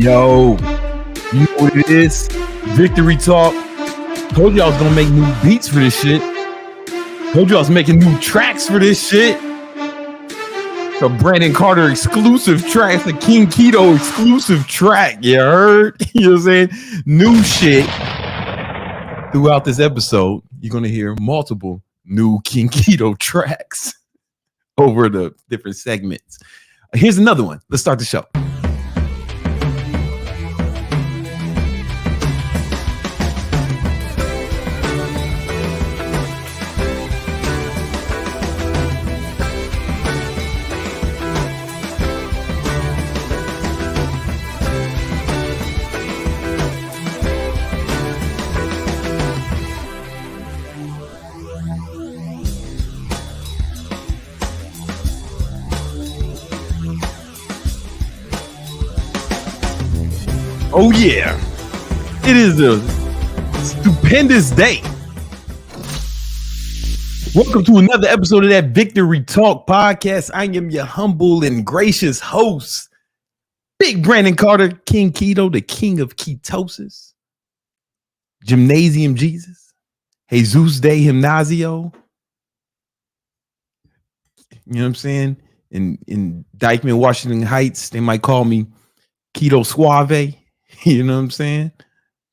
Yo, you know what it is? Victory Talk. Told you I was gonna make new beats for this shit. Told you I was making new tracks for this shit. The Brandon Carter exclusive track, the King Keto exclusive track. You heard? You know what I'm saying? New shit. Throughout this episode, you're gonna hear multiple new King Keto tracks over the different segments. Here's another one. Let's start the show. Oh yeah, it is a stupendous day. Welcome to another episode of that Victory Talk podcast. I am your humble and gracious host, Big Brandon Carter, King Keto, the king of ketosis, Gymnasium Jesus, Jesus de Gimnasio. You know what I'm saying? In Dykeman, Washington Heights, they might call me Keto Suave. You know what I'm saying?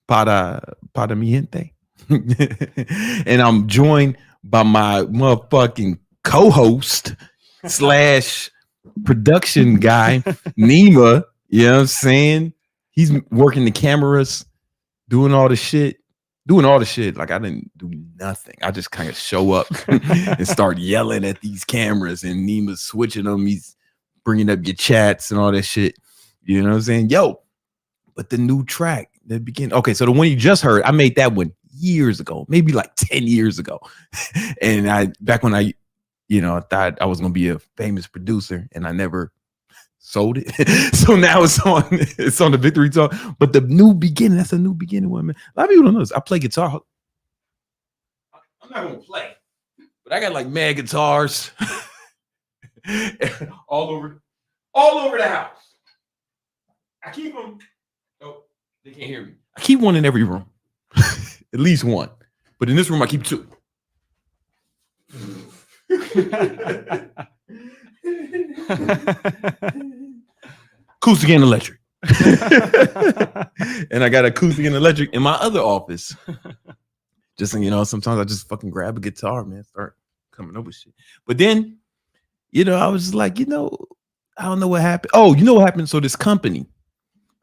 Para mi gente. And I'm joined by my motherfucking co-host slash production guy, Nima. You know what I'm saying? He's working the cameras, doing all the shit. Like I didn't do nothing. I just kind of show up and start yelling at these cameras, and Nima's switching them. He's bringing up your chats and all that shit. You know what I'm saying? Yo. But the new track that began. Okay, so the one you just heard, I made that one years ago, maybe like 10 years ago. And back when I thought I was gonna be a famous producer, and I never sold it. So now it's on the Victory Talk. But the new beginning, that's a new beginning one, man. A lot of people don't know this. I play guitar. I'm not gonna play, but I got like mad guitars all over the house. I keep them. Oh, they can't hear me. I keep one in every room. At least one. But in this room, I keep two. Acoustic and electric. And I got acoustic and electric in my other office. Just sometimes I just fucking grab a guitar, man, start coming up with shit. But then, I was just like, I don't know what happened. Oh, you know what happened? So this company,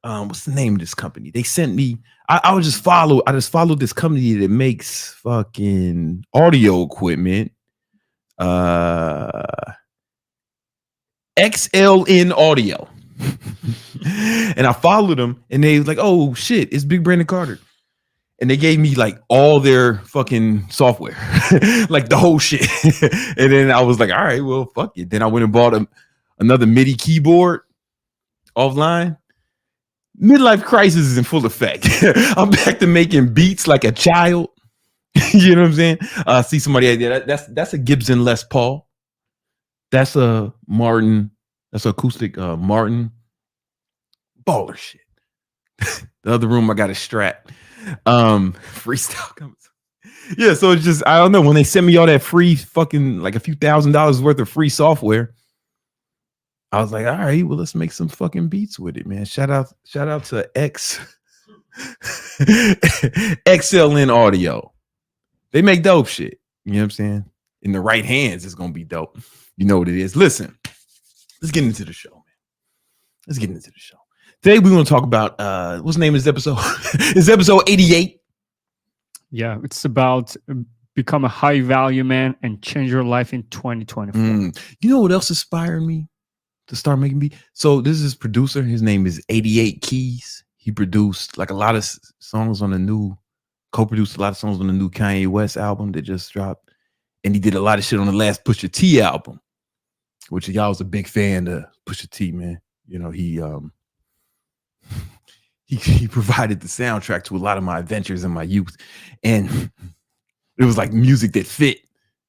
what's the name of this company? They sent me. I just followed this company that makes fucking audio equipment. XLN Audio. And I followed them, and they was like, "Oh shit, it's Big Brandon Carter." And they gave me like all their fucking software, like the whole shit. And then I was like, "All right, well, fuck it." Then I went and bought another MIDI keyboard offline. Midlife crisis is in full effect. I'm back to making beats like a child. You know what I'm saying? See somebody there. That's a Gibson Les Paul. That's a Martin. That's an acoustic Martin. Baller shit. The other room I got a Strat. Freestyle comes. Yeah, so it's just, I don't know. When they sent me all that free fucking like a few $1,000s worth of free software, I was like, all right, well, let's make some fucking beats with it, man. Shout out to XLN Audio. They make dope shit. You know what I'm saying? In the right hands, it's gonna be dope. You know what it is. Listen, let's get into the show, man. Let's get into the show. Today we're gonna talk about what's the name of this episode? It's episode 88. Yeah, it's about become a high value man and change your life in 2024. You know what else inspired me to start making beats? So this is his producer. His name is 88 Keys. He produced like a lot of songs on the new, co-produced a lot of songs on the new Kanye West album that just dropped. And he did a lot of shit on the last Pusha T album, which y'all was a big fan of Pusha T, man. He provided the soundtrack to a lot of my adventures in my youth. And it was like music that fit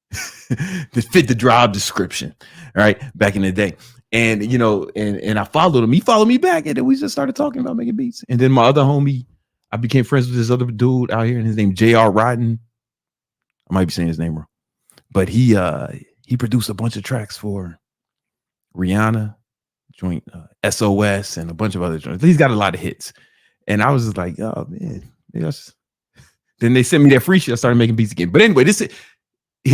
the job description, right? Back in the day. And you know, and I followed him. He followed me back, and then we just started talking about making beats. And then my other homie, I became friends with this other dude out here, and his name J.R. Rodden. I might be saying his name wrong, but he produced a bunch of tracks for Rihanna, joint SOS, and a bunch of other joints. He's got a lot of hits. And I was just like, oh man, then they sent me that free shit. I started making beats again. But anyway, his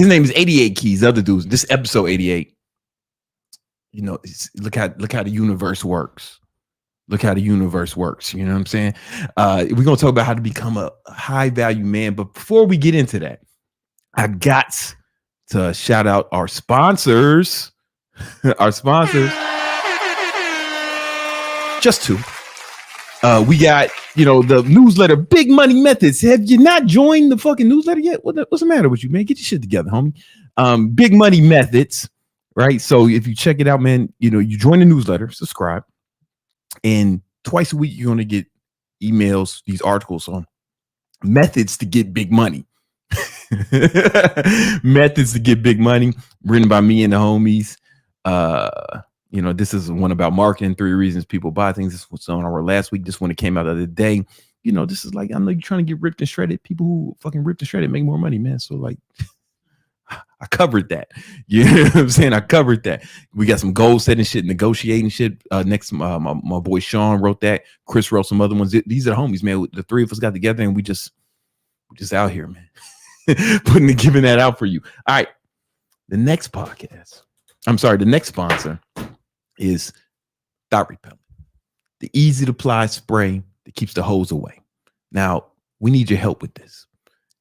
name is 88 Keys. The other dudes, this episode 88. You know, look how the universe works. Look how the universe works. You know what I'm saying? We're gonna talk about how to become a high value man. But before we get into that, I got to shout out our sponsors. Our sponsors. Just two. We got, you know, the newsletter, Big Money Methods. Have you not joined the fucking newsletter yet? What's the matter with you, man? Get your shit together, homie. Big Money Methods, right? So if you check it out, man, you know, you join the newsletter, subscribe, and twice a week you're going to get emails, these articles on methods to get big money. Methods to get big money, written by me and the homies. You know, this is one about marketing, 3 reasons people buy things. This was on our last week. This one that came out the other day. You know, this is like, I know you're trying to get ripped and shredded. People who fucking ripped and shredded make more money, man. So like, I covered that. You know what I'm saying? I covered that. We got some goal setting shit, negotiating shit. Next, my boy Sean wrote that. Chris wrote some other ones. These are the homies, man. The 3 of us got together and we just out here, man. Giving that out for you. All right. The next sponsor is Thot repellent, the easy to apply spray that keeps the hose away. Now, we need your help with this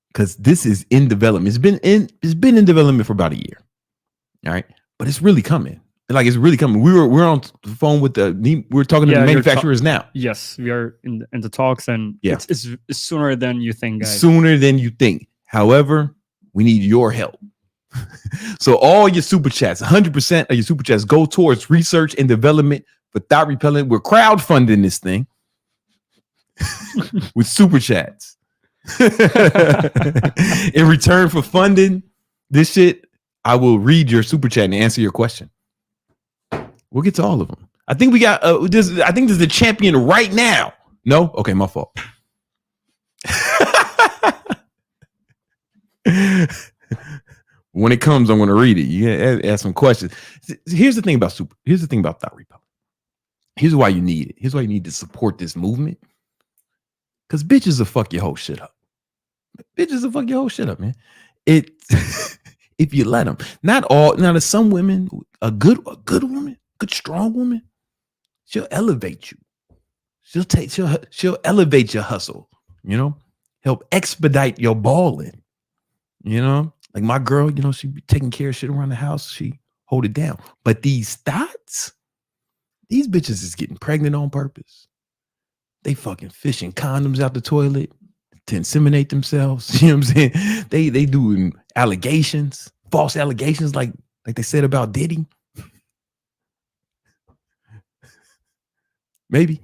because this is in development. It's been in development for about a year. All right. But it's really coming. Like, it's really coming. We're on the phone with we're talking to the manufacturers now. Yes, we are in the talks, and it's sooner than you think, guys. Sooner than you think. However, we need your help. So all your super chats, 100% of your super chats go towards research and development for Thot repellent. We're crowdfunding this thing with super chats. In return for funding this shit, I will read your super chat and answer your question. We'll get to all of them. I think we got I think there's a champion right now. No? Okay, my fault. When it comes, I'm going to read it. You ask some questions. Here's the thing about Thot repellent. Here's why you need it. Here's why you need to support this movement. Because bitches will fuck your whole shit up. Bitches will fuck your whole shit up, man. If you let them. Not all. Now, there's some women, a good woman, good strong woman, she'll elevate you. She'll elevate your hustle. You know, help expedite your balling. You know. Like my girl, you know, she be taking care of shit around the house. She hold it down. But these Thots, these bitches is getting pregnant on purpose. They fucking fishing condoms out the toilet to inseminate themselves. You know what I'm saying? They doing allegations, false allegations, like they said about Diddy. Maybe.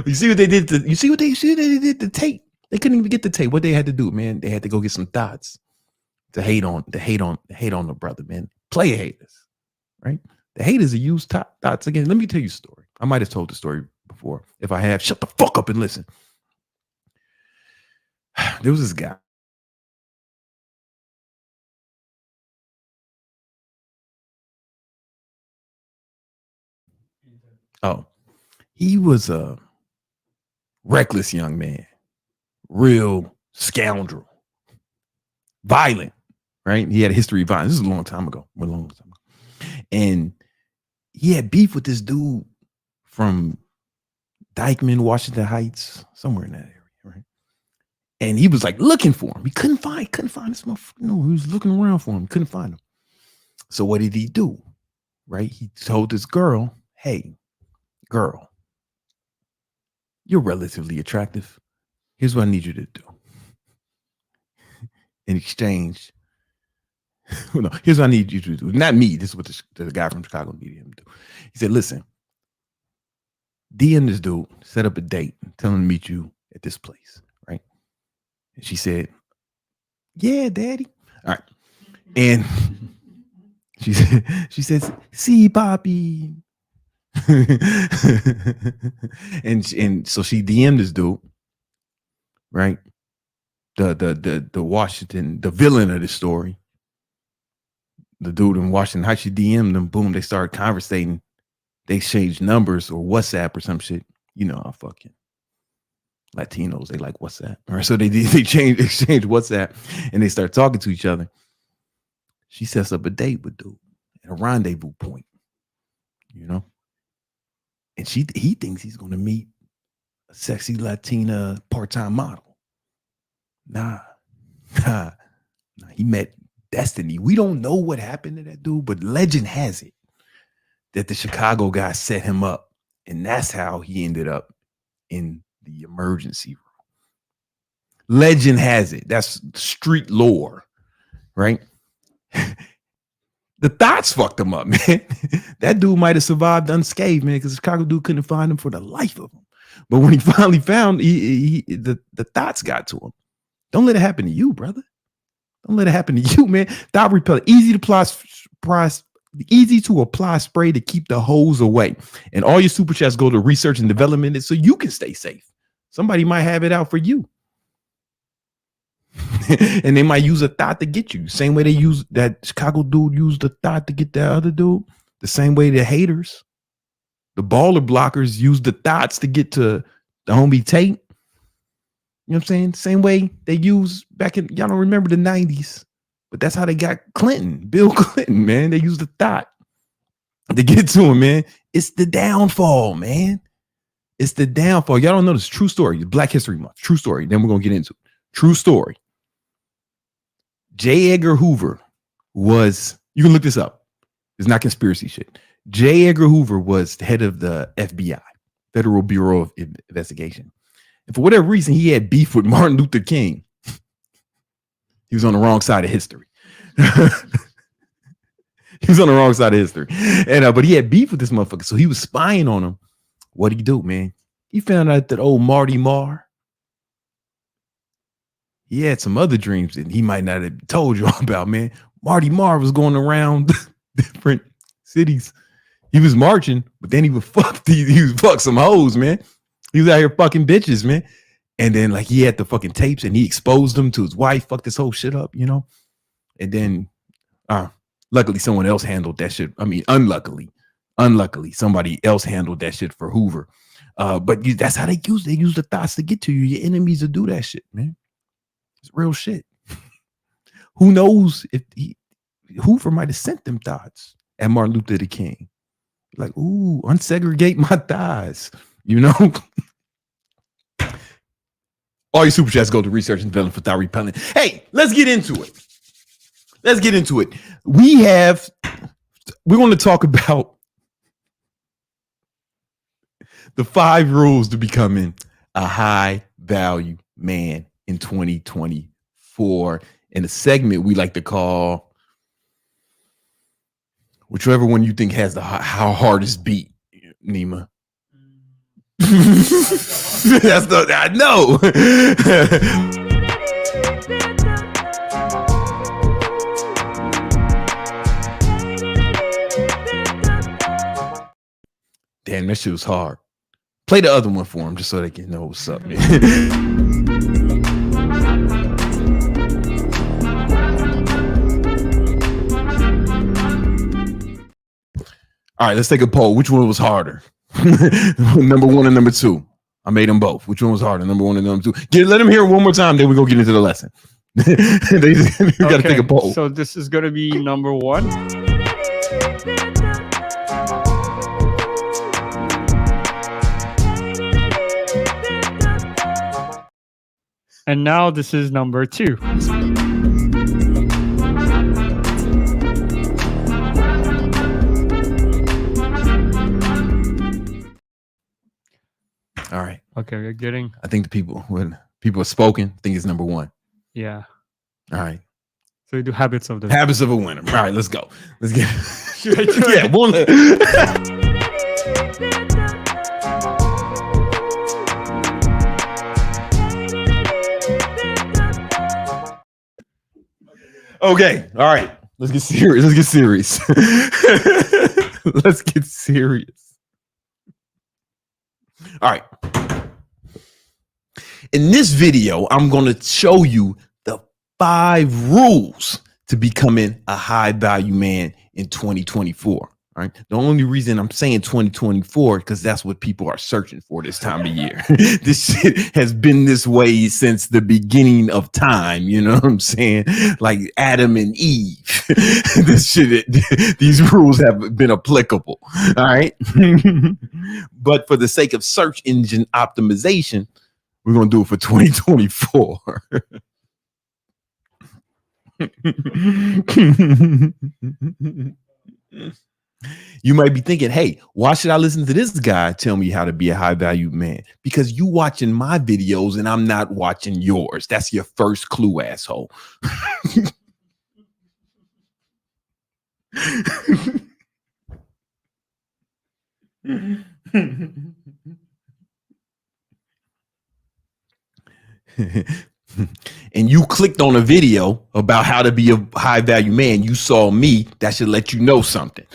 You see what they did to the tape? They couldn't even get the tape. What they had to do, man, they had to go get some Thots to hate on the brother, man. Player haters, right? The haters are used Thots again. Let me tell you a story. I might have told the story before. If I have, shut the fuck up and listen. There was this guy. Oh, he was a reckless young man, real scoundrel, violent, right? He had a history of violence. This is a long time ago. And he had beef with this dude from Dykeman, Washington Heights, somewhere in that area, right? And he was like looking for him. He couldn't find this motherfucker. No, he was looking around for him. Couldn't find him. So what did he do? Right? He told this girl, hey, girl, you're relatively attractive. Here's what I need you to do. In exchange, no, here's what I need you to do. Not me. This is what the guy from Chicago needed him to do. He said, listen, DM this dude, set up a date, tell him to meet you at this place, right? And she said, yeah, daddy. All right. And she says, "See, Poppy." and so she DM'd this dude, right? The Washington, the villain of the story, the dude in Washington. How she DM'd them? Boom, they started conversating. They exchanged numbers or WhatsApp or some shit. You know how fucking Latinos, they like WhatsApp. All right, so they exchanged WhatsApp and they start talking to each other. She sets up a date with dude at a rendezvous point, you know, and he thinks he's gonna meet a sexy Latina part-time model. Nah, he met destiny. We don't know what happened to that dude, but legend has it that the Chicago guy set him up, and that's how he ended up in the emergency room. Legend has it. That's street lore, right? The Thots fucked him up, man. That dude might have survived unscathed, man, because the Chicago dude couldn't find him for the life of him. But when he finally found, the Thots got to him. Don't let it happen to you, brother. Don't let it happen to you, man. Thot repellent, easy to apply spray to keep the hoes away. And all your super chats go to research and development so you can stay safe. Somebody might have it out for you. And they might use a Thot to get you. Same way they use that Chicago dude used a Thot to get that other dude. The same way the haters, the baller blockers use the Thots to get to the homie Tate. You know what I'm saying? Same way they use back in, y'all don't remember the 90s, but that's how they got Clinton, Bill Clinton, man. They used the Thot to get to him, man. It's the downfall, man. It's the downfall. Y'all don't know this. True story. Black History Month. True story. Then we're going to get into it. True story. J. Edgar Hoover was, you can look this up. It's not conspiracy shit. J. Edgar Hoover was the head of the FBI, Federal Bureau of Investigation. And for whatever reason, he had beef with Martin Luther King. He was on the wrong side of history. He was on the wrong side of history. And but he had beef with this motherfucker. So he was spying on him. What'd he do, man? He found out that old Marty Marr, he had some other dreams that he might not have told you about, man. Marty Marr was going around different cities. He was marching, but then he would fuck some hoes, man. He was out here fucking bitches, man. And then like he had the fucking tapes and he exposed them to his wife, fucked this whole shit up, you know? And then luckily someone else handled that shit. I mean, unluckily somebody else handled that shit for Hoover. But that's how they use the Thots to get to you. Your enemies will do that shit, man. It's real shit. Who knows if Hoover might have sent them Thots at Martin Luther King. Like, ooh, unsegregate my thighs, you know? All your super chats go to research and development for Thot repellent. Hey, let's get into it. We're going to talk about the 5 rules to becoming a high value man in 2024 in a segment we like to call whichever one you think has the how hardest beat, Nima. That's the, I know. Damn, that shit was hard. Play the other one for them just so they can know what's up, man. All right, let's take a poll. Which one was harder? Number 1 and number 2. I made them both. Which one was harder? Number 1 and number 2. Let them hear it one more time, then we go get into the lesson. We got to take a poll. So this is going to be number 1. And now this is number 2. All right. Okay, we're getting. I think when people are spoken, I think it's number 1. Yeah. All right. So we do habits of the a winner. All right, let's go. Let's get. Should I do it? Yeah, one. Okay. All right. Let's get serious. Let's get serious. Let's get serious. All right. In this video, I'm going to show you the 5 rules to becoming a high value man in 2024. All right. The only reason I'm saying 2024 because that's what people are searching for this time of year. This shit has been this way since the beginning of time. You know what I'm saying? Like Adam and Eve. These rules have been applicable. All right. But for the sake of search engine optimization, we're going to do it for 2024. You might be thinking, hey, why should I listen to this guy tell me how to be a high value man? Because you watching my videos and I'm not watching yours. That's your first clue, asshole. And you clicked on a video about how to be a high value man, you saw me, that should let you know something.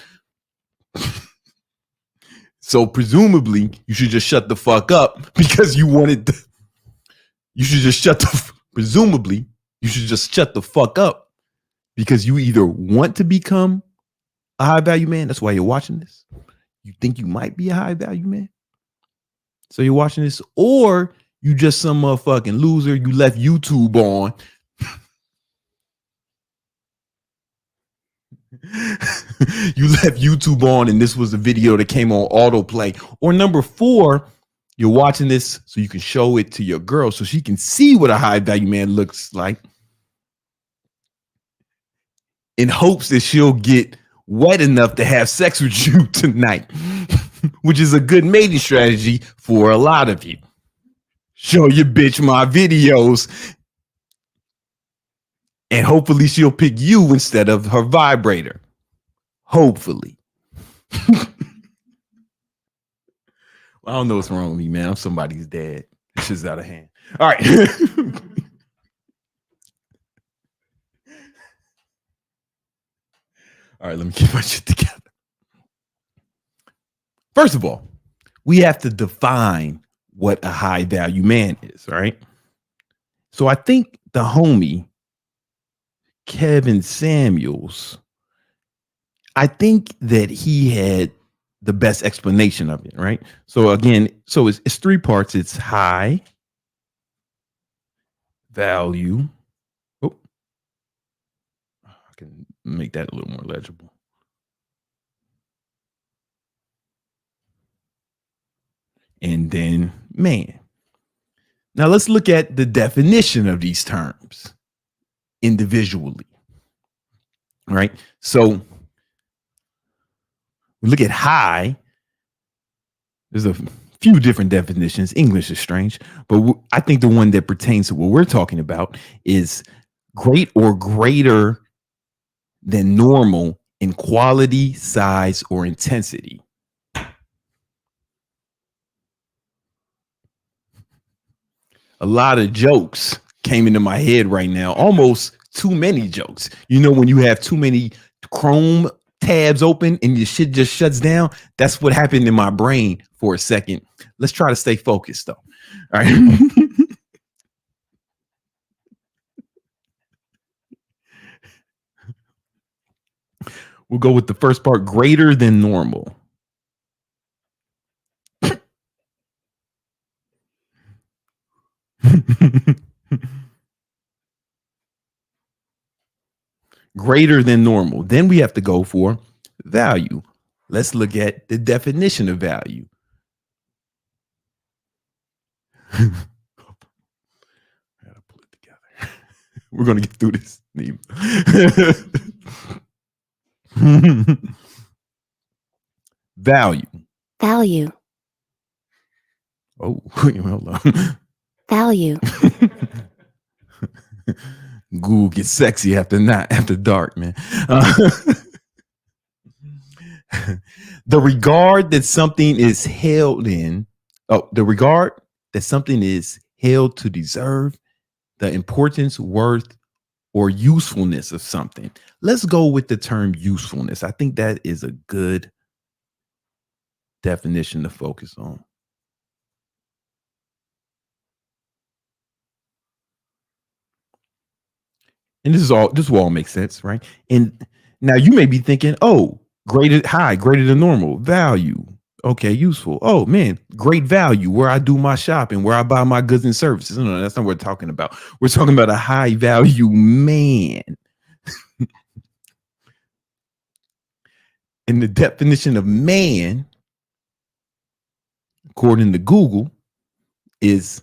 So presumably you should just shut the fuck up because you wanted to, presumably you should just shut the fuck up because you either want to become a high value man. That's why you're watching this. You think you might be a high value man. So you're watching this, or you just some motherfucking loser. You left YouTube on. You left YouTube on and this was the video that came on autoplay. Or number 4, you're watching this so you can show it to your girl so she can see what a high value man looks like in hopes that she'll get wet enough to have sex with you tonight, which is a good mating strategy for a lot of you. Show your bitch my videos and hopefully she'll pick you instead of her vibrator. Hopefully. Well, I don't know what's wrong with me, man. I'm somebody's dad. This shit's out of hand. All right. All right, let me get my shit together. First of all, we have to define what a high value man is, right? So I think the homie Kevin Samuels, I think that he had the best explanation of it, right? So again, so it's 3 parts. It's high value. Oh, I can make that a little more legible. And then man. Now let's look at the definition of these terms individually. All right. So we look at high. There's a few different definitions. English is strange, but I think the one that pertains to what we're talking about is great or greater than normal in quality, size, or intensity. A lot of jokes came into my head right now, almost too many jokes. You know, when you have too many Chrome tabs open and your shit just shuts down, that's what happened in my brain for a second. Let's try to stay focused though. All right. We'll go with the first part, greater than normal. Greater than normal. Then we have to go for value. Let's look at the definition of value. I gotta pull it together. We're gonna get through this. Value. Value. Oh, hold on. Value. Google gets sexy after dark, man. The regard that something is held in. Oh, the regard that something is held to deserve, the importance, worth, or usefulness of something. Let's go with the term usefulness. I think that is a good definition to focus on. And this will all make sense, right? And now you may be thinking, oh, greater than normal, value. Okay, useful. Oh man, great value, where I do my shopping, where I buy my goods and services. No, that's not what we're talking about. We're talking about a high value man. And the definition of man, according to Google, is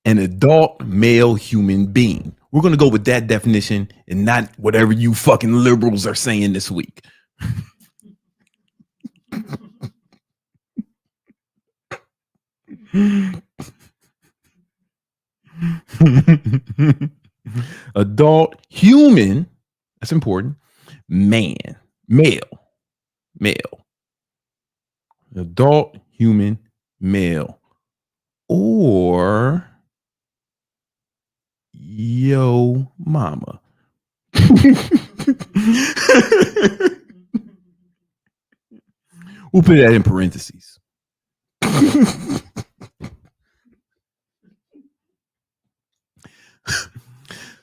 an adult male human being. We're going to go with that definition and not whatever you fucking liberals are saying this week. Adult human, that's important. Male. Adult human male. Or yo mama. We'll put that in parentheses.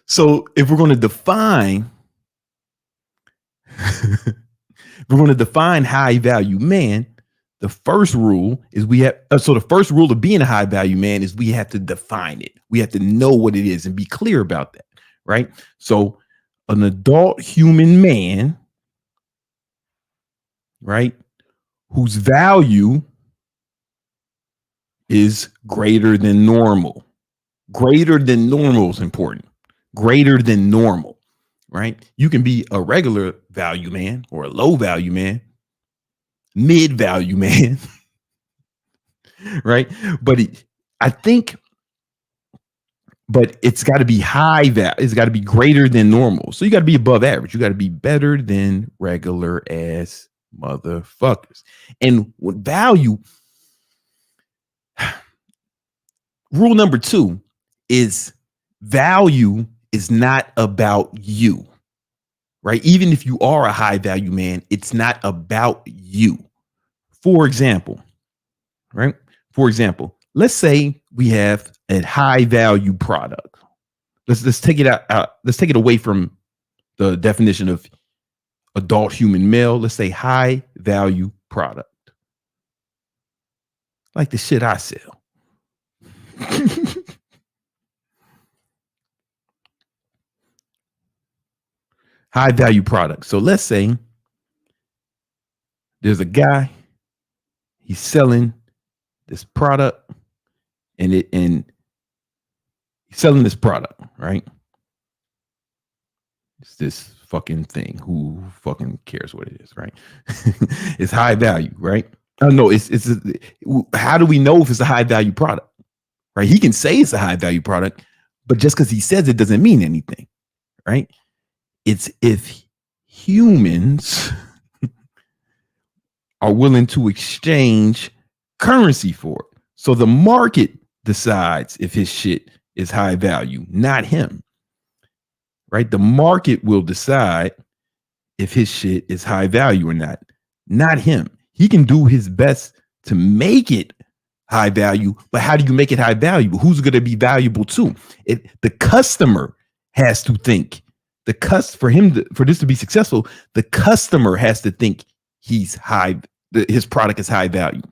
So if we're going to define high value man, the first rule is the first rule of being a high value man is we have to define it. We have to know what it is and be clear about that, right? So an adult human man, right, whose value is greater than normal. Greater than normal is important. Greater than normal, right? You can be a regular value man or a low value man, mid value man, right? But it's got to be high value. It's got to be greater than normal. So you got to be above average. You got to be better than regular ass motherfuckers. And with value, rule number 2 is value is not about you, right? Even if you are a high value man, it's not about you. For example, right? For example, let's say we have a high value product. Let's take it out. Let's take it away from the definition of adult human male. Let's say high value product, like the shit I sell. High value product. So let's say there's a guy, he's selling this product and he's selling this product, right? It's this fucking thing. Who fucking cares what it is, right? It's high value, right? Oh no, how do we know if it's a high value product? Right? He can say it's a high value product, but just because he says it doesn't mean anything, right? It's if humans are willing to exchange currency for it. So the market decides if his shit is high value, not him, right? The market will decide if his shit is high value or not him. He can do his best to make it high value, but how do you make it high value? Who's going to be valuable to? The customer has to think. For this to be successful, the customer has to think his product is high value.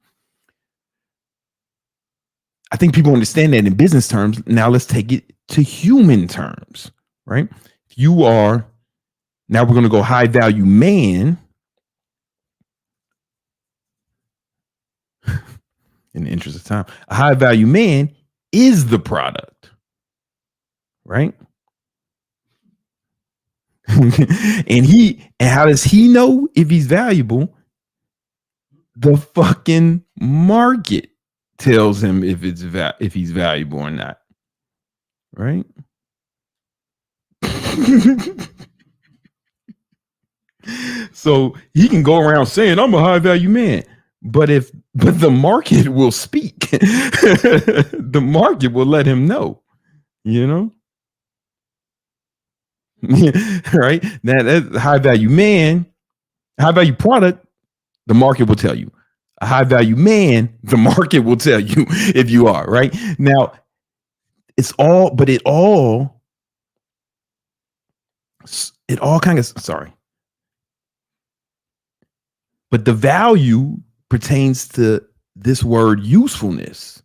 I think people understand that in business terms. Now let's take it to human terms, right? Now we're going to go high value man. In the interest of time, a high value man is the product, right? and how does he know if he's valuable? The fucking market tells him if he's valuable or not, right? So he can go around saying I'm a high value man, but the market will speak. The market will let him know, you know. Right? That's a high value man, high value product, the market will tell you. A high value man, the market will tell you if you are, right? Now, it all kind of, sorry. But the value pertains to this word usefulness,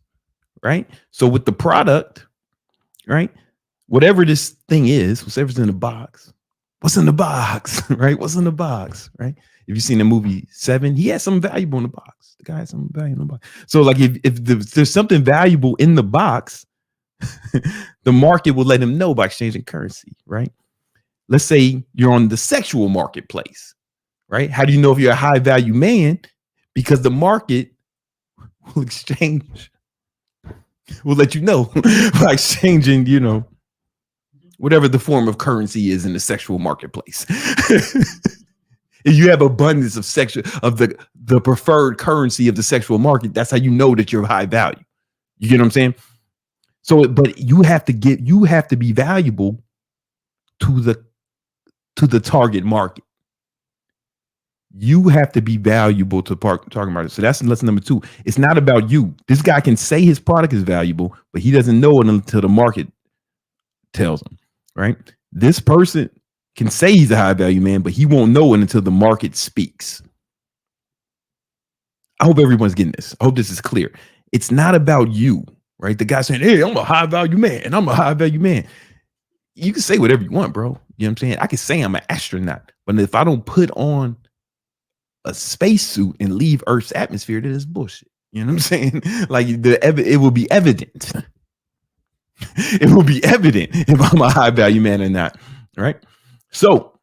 right? So with the product, right? Whatever this thing is, whatever's in the box, what's in the box, right? What's in the box, right? If you've seen the movie Seven, he has something valuable in the box. The guy has something valuable in the box. So like if there's something valuable in the box, the market will let him know by exchanging currency, right? Let's say you're on the sexual marketplace, right? How do you know if you're a high value man? Because the market will exchange, will let you know by exchanging, whatever the form of currency is in the sexual marketplace. If you have abundance of the preferred currency of the sexual market, that's how you know that you're high value. You get what I'm saying? So, but you have to be valuable to the target market. You have to be valuable to target market. So that's lesson number 2. It's not about you. This guy can say his product is valuable, but he doesn't know it until the market tells him, right? This person can say he's a high value man, but he won't know it until the market speaks. I hope everyone's getting this. I hope this is clear. It's not about you, right? The guy saying, hey, I'm a high value man. I'm a high value man. You can say whatever you want, bro. You know what I'm saying? I can say I'm an astronaut, but if I don't put on a spacesuit and leave Earth's atmosphere, that is bullshit. You know what I'm saying? Like it will be evident. It will be evident if I'm a high value man or not. Right? So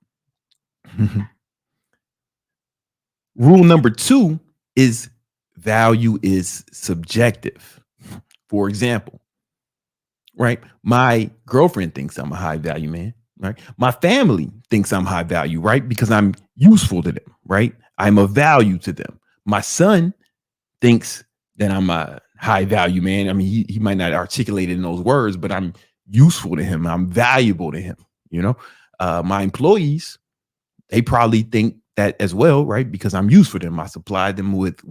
rule number 2 is value is subjective. For example, right? My girlfriend thinks I'm a high value man, right? My family thinks I'm high value, right? Because I'm useful to them, right? I'm of value to them. My son thinks that I'm a high value man. I mean, he might not articulate it in those words, but I'm useful to him. I'm valuable to him. My employees, they probably think that as well, right? Because I'm useful to them. I supply them with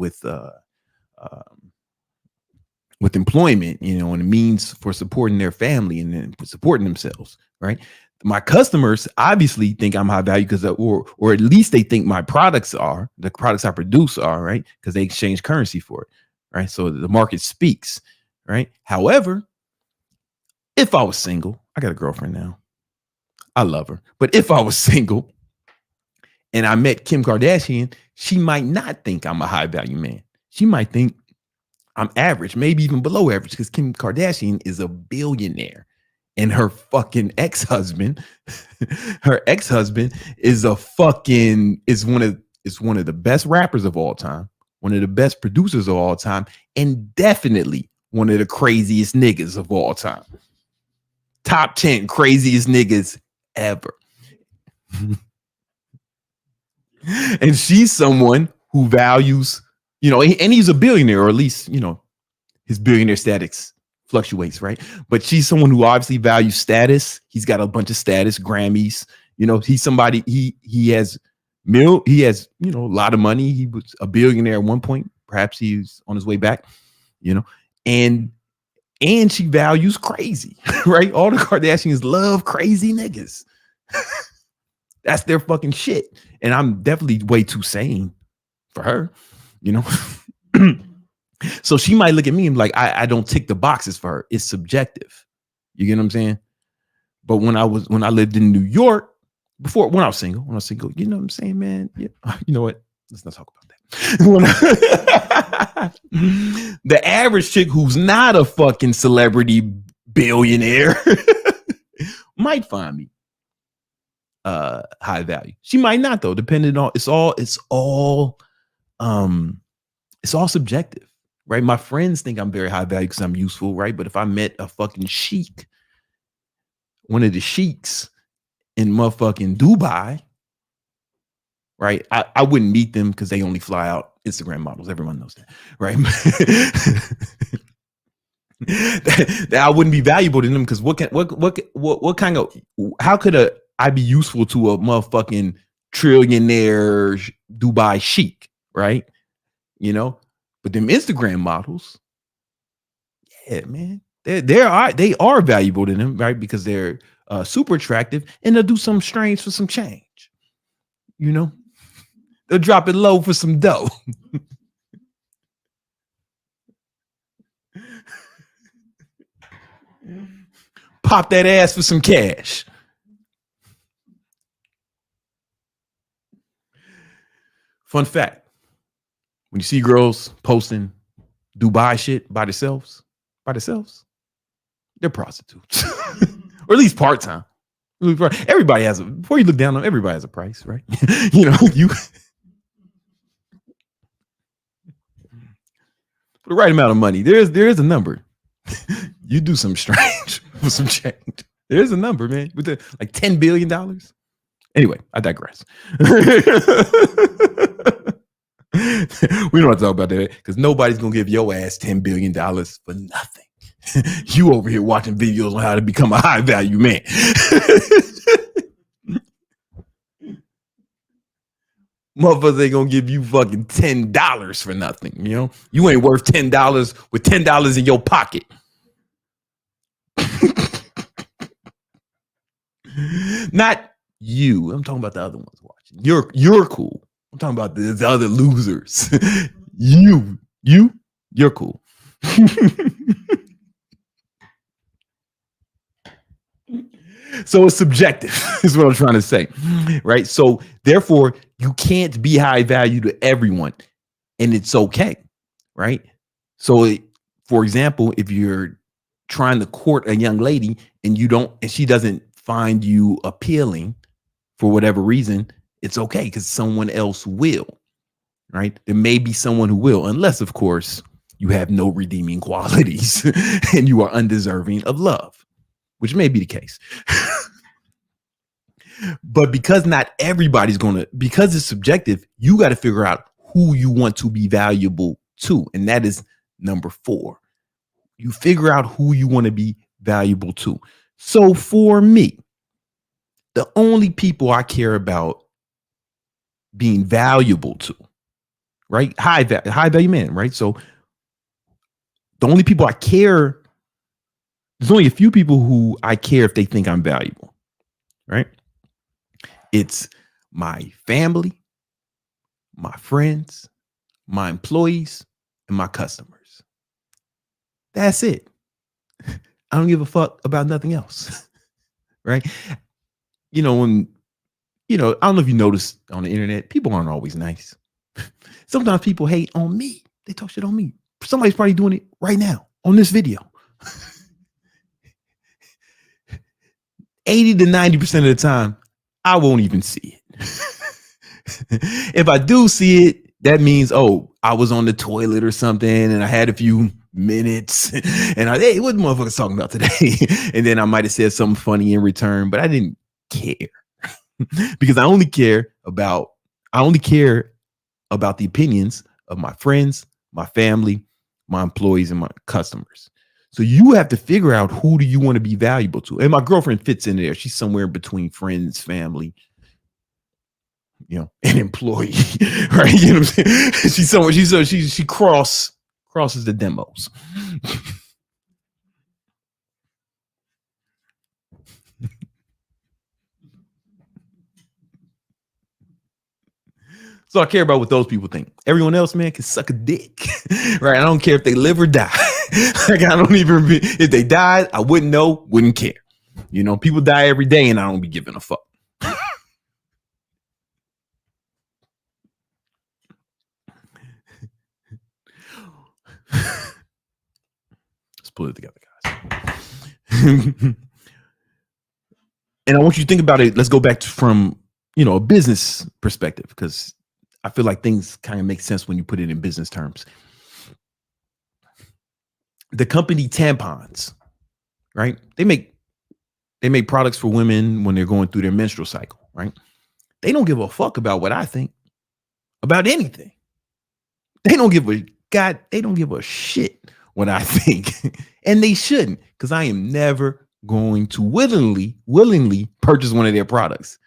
employment, and a means for supporting their family and then supporting themselves, right? My customers obviously think I'm high value because, or at least they think my products the products I produce are, right? Because they exchange currency for it, right? So the market speaks, right? However, if I was single, I got a girlfriend now. I love her. But if I was single and I met Kim Kardashian, she might not think I'm a high value man. She might think I'm average, maybe even below average, because Kim Kardashian is a billionaire. And her fucking ex-husband, is one of the best rappers of all time, one of the best producers of all time, and definitely one of the craziest niggas of all time. Top 10 craziest niggas ever. And she's someone who values, and he's a billionaire, or at least, his billionaire status fluctuates, right? But she's someone who obviously values status. He's got a bunch of status, Grammys. He's somebody, he has a lot of money. He was a billionaire at one point. Perhaps he's on his way back, and she values crazy, right? All the Kardashians love crazy niggas. That's their fucking shit. And I'm definitely way too sane for her, So she might look at me and be like, I don't tick the boxes for her. It's subjective. You get what I'm saying? But when I lived in New York, when I was single, you know what I'm saying, man? Yeah. You know what? Let's not talk about that. The average chick who's not a fucking celebrity billionaire might find me high value. She might not, though, depending on it's all subjective. Right. My friends think I'm very high value because I'm useful. Right. But if I met a fucking sheik, one of the sheiks in motherfucking Dubai, right, I wouldn't meet them because they only fly out Instagram models. Everyone knows that. Right. that I wouldn't be valuable to them because how could I'd be useful to a motherfucking trillionaire Dubai chic, right? You know, but them Instagram models, yeah, man, they are valuable to them, right? Because they're super attractive, and they'll do something strange for some change. You know, they'll drop it low for some dough. Pop that ass for some cash. Fun fact: when you see girls posting Dubai shit by themselves, they're prostitutes, or at least part-time. Everybody has before you look down on them, everybody has a price, right? You know, you for the right amount of money, there is a number. You do some strange for some change. There's a number, man, with the like $10 billion. Anyway, I digress. We don't have to talk about that because nobody's gonna give your ass $10 billion for nothing. You over here watching videos on how to become a high value man. Motherfuckers ain't gonna give you fucking $10 for nothing. You know, you ain't worth $10 with $10 in your pocket. Not you. I'm talking about the other ones watching. You're cool. I'm talking about the other losers. You're cool. So it's subjective, is what I'm trying to say, right? So therefore, you can't be high value to everyone, and it's okay, right? So, for example, if you're trying to court a young lady and she doesn't find you appealing for whatever reason, it's okay because someone else will, right? There may be someone who will, unless, of course, you have no redeeming qualities and you are undeserving of love, which may be the case. But because not everybody's because it's subjective, you got to figure out who you want to be valuable to. And that is number 4. You figure out who you want to be valuable to. So for me, the only people I care about being valuable to, right? High value man, right? So the only people I care, there's only a few people who I care if they think I'm valuable, right? It's my family, my friends, my employees, and my customers. That's it. I don't give a fuck about nothing else, right? You know, I don't know if you noticed on the internet, people aren't always nice. Sometimes people hate on me. They talk shit on me. Somebody's probably doing it right now on this video. 80 to 90% of the time, I won't even see it. If I do see it, that means, I was on the toilet or something and I had a few minutes and hey, what the motherfuckers talking about today? And then I might have said something funny in return, but I didn't care because I only care about the opinions of my friends, my family, my employees, and my customers. So you have to figure out who do you want to be valuable to. And my girlfriend fits in there. She's somewhere between friends, family, and employee, right? You know what I'm saying? She crosses the demos. So I care about what those people think. Everyone else, man, can suck a dick, right? I don't care if they live or die. Like if they died, I wouldn't know, wouldn't care. People die every day and I don't be giving a fuck. Let's pull it together, guys. And I want you to think about it. Let's go back from, a business perspective, because I feel like things kind of make sense when you put it in business terms. The company tampons, right? They make products for women when they're going through their menstrual cycle, right? They don't give a fuck about what I think about anything. They don't give a shit what I think. And they shouldn't, because I am never going to willingly purchase one of their products.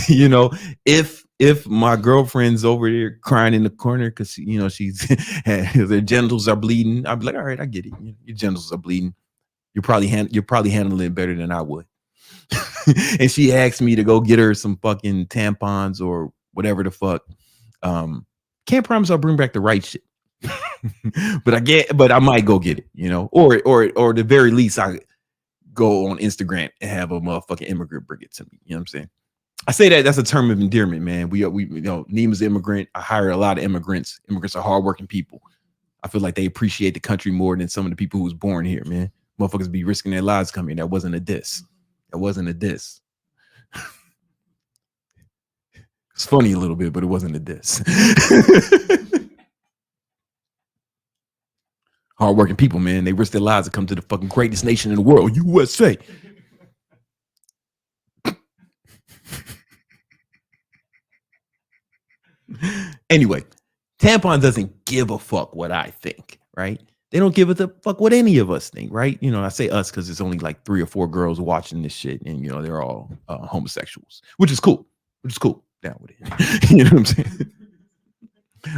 You know, if my girlfriend's over there crying in the corner because you know she's their genitals are bleeding, I'd be like, all right, I get it. Your genitals are bleeding. You're probably handling it better than I would. And she asked me to go get her some fucking tampons or whatever the fuck. Can't promise I'll bring back the right shit. but I might go get it, you know, or the very least I go on Instagram and have a motherfucking immigrant bring it to me. You know what I'm saying? I say that's a term of endearment, man. We you know, Neema's immigrant. I hire a lot of immigrants. Immigrants are hardworking people. I feel like they appreciate the country more than some of the people who was born here, man. Motherfuckers be risking their lives coming here. That wasn't a diss. That wasn't a diss. It's funny a little bit, but it wasn't a diss. Hardworking people, man. They risk their lives to come to the fucking greatest nation in the world, USA. Anyway, Tampon doesn't give a fuck what I think, right? They don't give a fuck what any of us think, right? You know, I say us because it's only like 3 or 4 girls watching this shit, and you know they're all homosexuals, which is cool. Down with it. You know what I'm saying?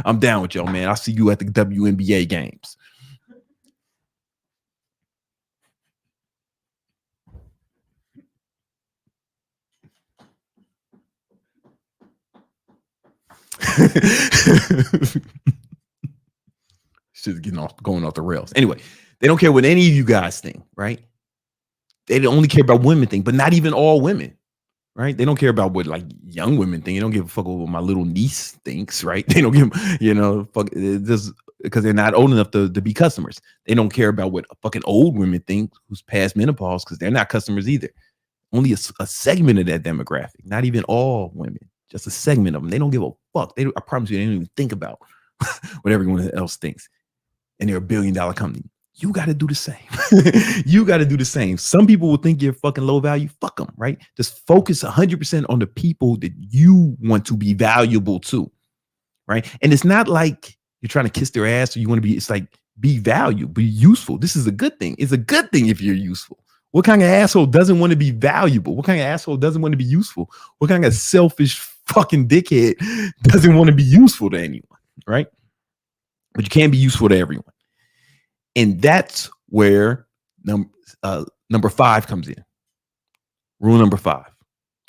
I'm down with y'all, man. I'll see you at the WNBA games. Shit's going off the rails. Anyway, they don't care what any of you guys think, right? They only care about women think, but not even all women, right? They don't care about what like young women think. They don't give a fuck what my little niece thinks, right? They don't give, you know, fuck this because they're not old enough to be customers. They don't care about what fucking old women think who's past menopause because they're not customers either. Only a segment of that demographic, not even all women, just a segment of them. They don't give a fuck. I promise you, they don't even think about what everyone else thinks. And they're $1 billion company. You got to do the same. You got to do the same. Some people will think you're fucking low value. Fuck them, right? Just focus 100% on the people that you want to be valuable to, right? And it's not like you're trying to kiss their ass or you want to be, it's like be valuable, be useful. This is a good thing. It's a good thing if you're useful. What kind of asshole doesn't want to be valuable? What kind of asshole doesn't want to be useful? What kind of selfish fucking dickhead doesn't want to be useful to anyone, right? But you can't be useful to everyone. And that's where number 5 comes in. Rule number 5,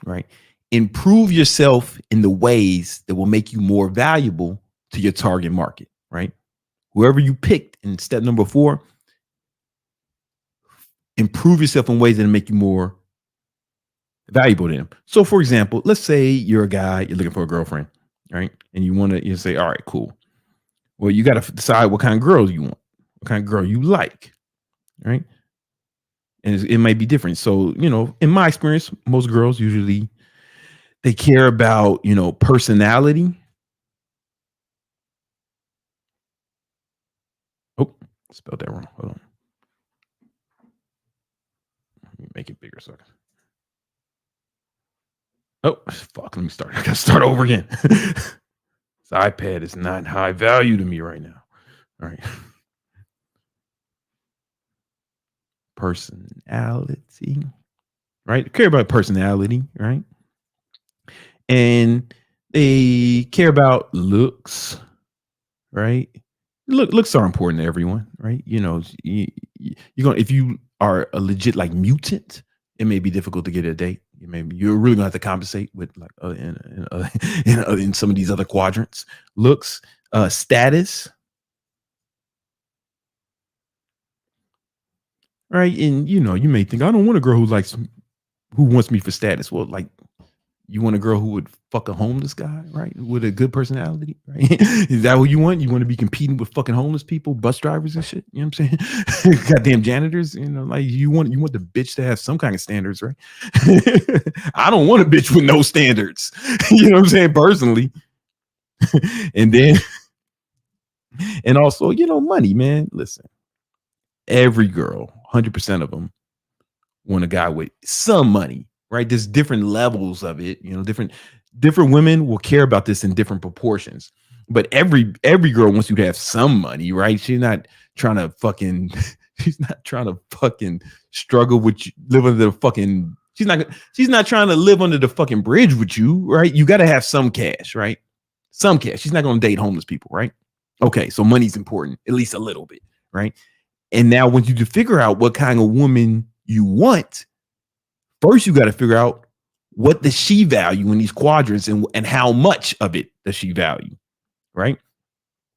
right? Improve yourself in the ways that will make you more valuable to your target market, right? Whoever you picked in step number 4, improve yourself in ways that make you more valuable to them. So for example, let's say you're a guy, you're looking for a girlfriend, right? And you say, all right, cool. Well, you got to decide what kind of girl you want, what kind of girl you like, right? And it might be different. So, you know, in my experience, most girls usually, they care about, you know, personality. Oh, spelled that wrong. Hold on. Let me make it bigger so I can. Oh, fuck. Let me start. I got to start over again. This iPad is not high value to me right now. All right. Personality, right? Care about personality, right? And they care about looks, right? Looks are important to everyone, right? You know, you're gonna, if you are a legit like mutant, it may be difficult to get a date. You're really gonna have to compensate with like in some of these other quadrants. Looks, status, right? And you know, you may think I don't want a girl who wants me for status. Well, like you want a girl who would fuck a homeless guy, right? With a good personality, right? Is that what you want? You want to be competing with fucking homeless people, bus drivers and shit? You know what I'm saying? Goddamn janitors, you know, like you want the bitch to have some kind of standards, right? I don't want a bitch with no standards. You know what I'm saying? Personally. And then, and also, you know, money, man. Listen, every girl, 100% of them want a guy with some money. Right, there's different levels of it. You know, different women will care about this in different proportions. But every girl wants you to have some money, right? She's not trying to fucking She's not trying to fucking struggle with you, live under the fucking. She's not trying to live under the fucking bridge with you, right? You got to have some cash, right? Some cash. She's not going to date homeless people, right? Okay, so money's important, at least a little bit, right? And now, once you figure out what kind of woman you want, first you got to figure out what does she value in these quadrants, and how much of it does she value, right?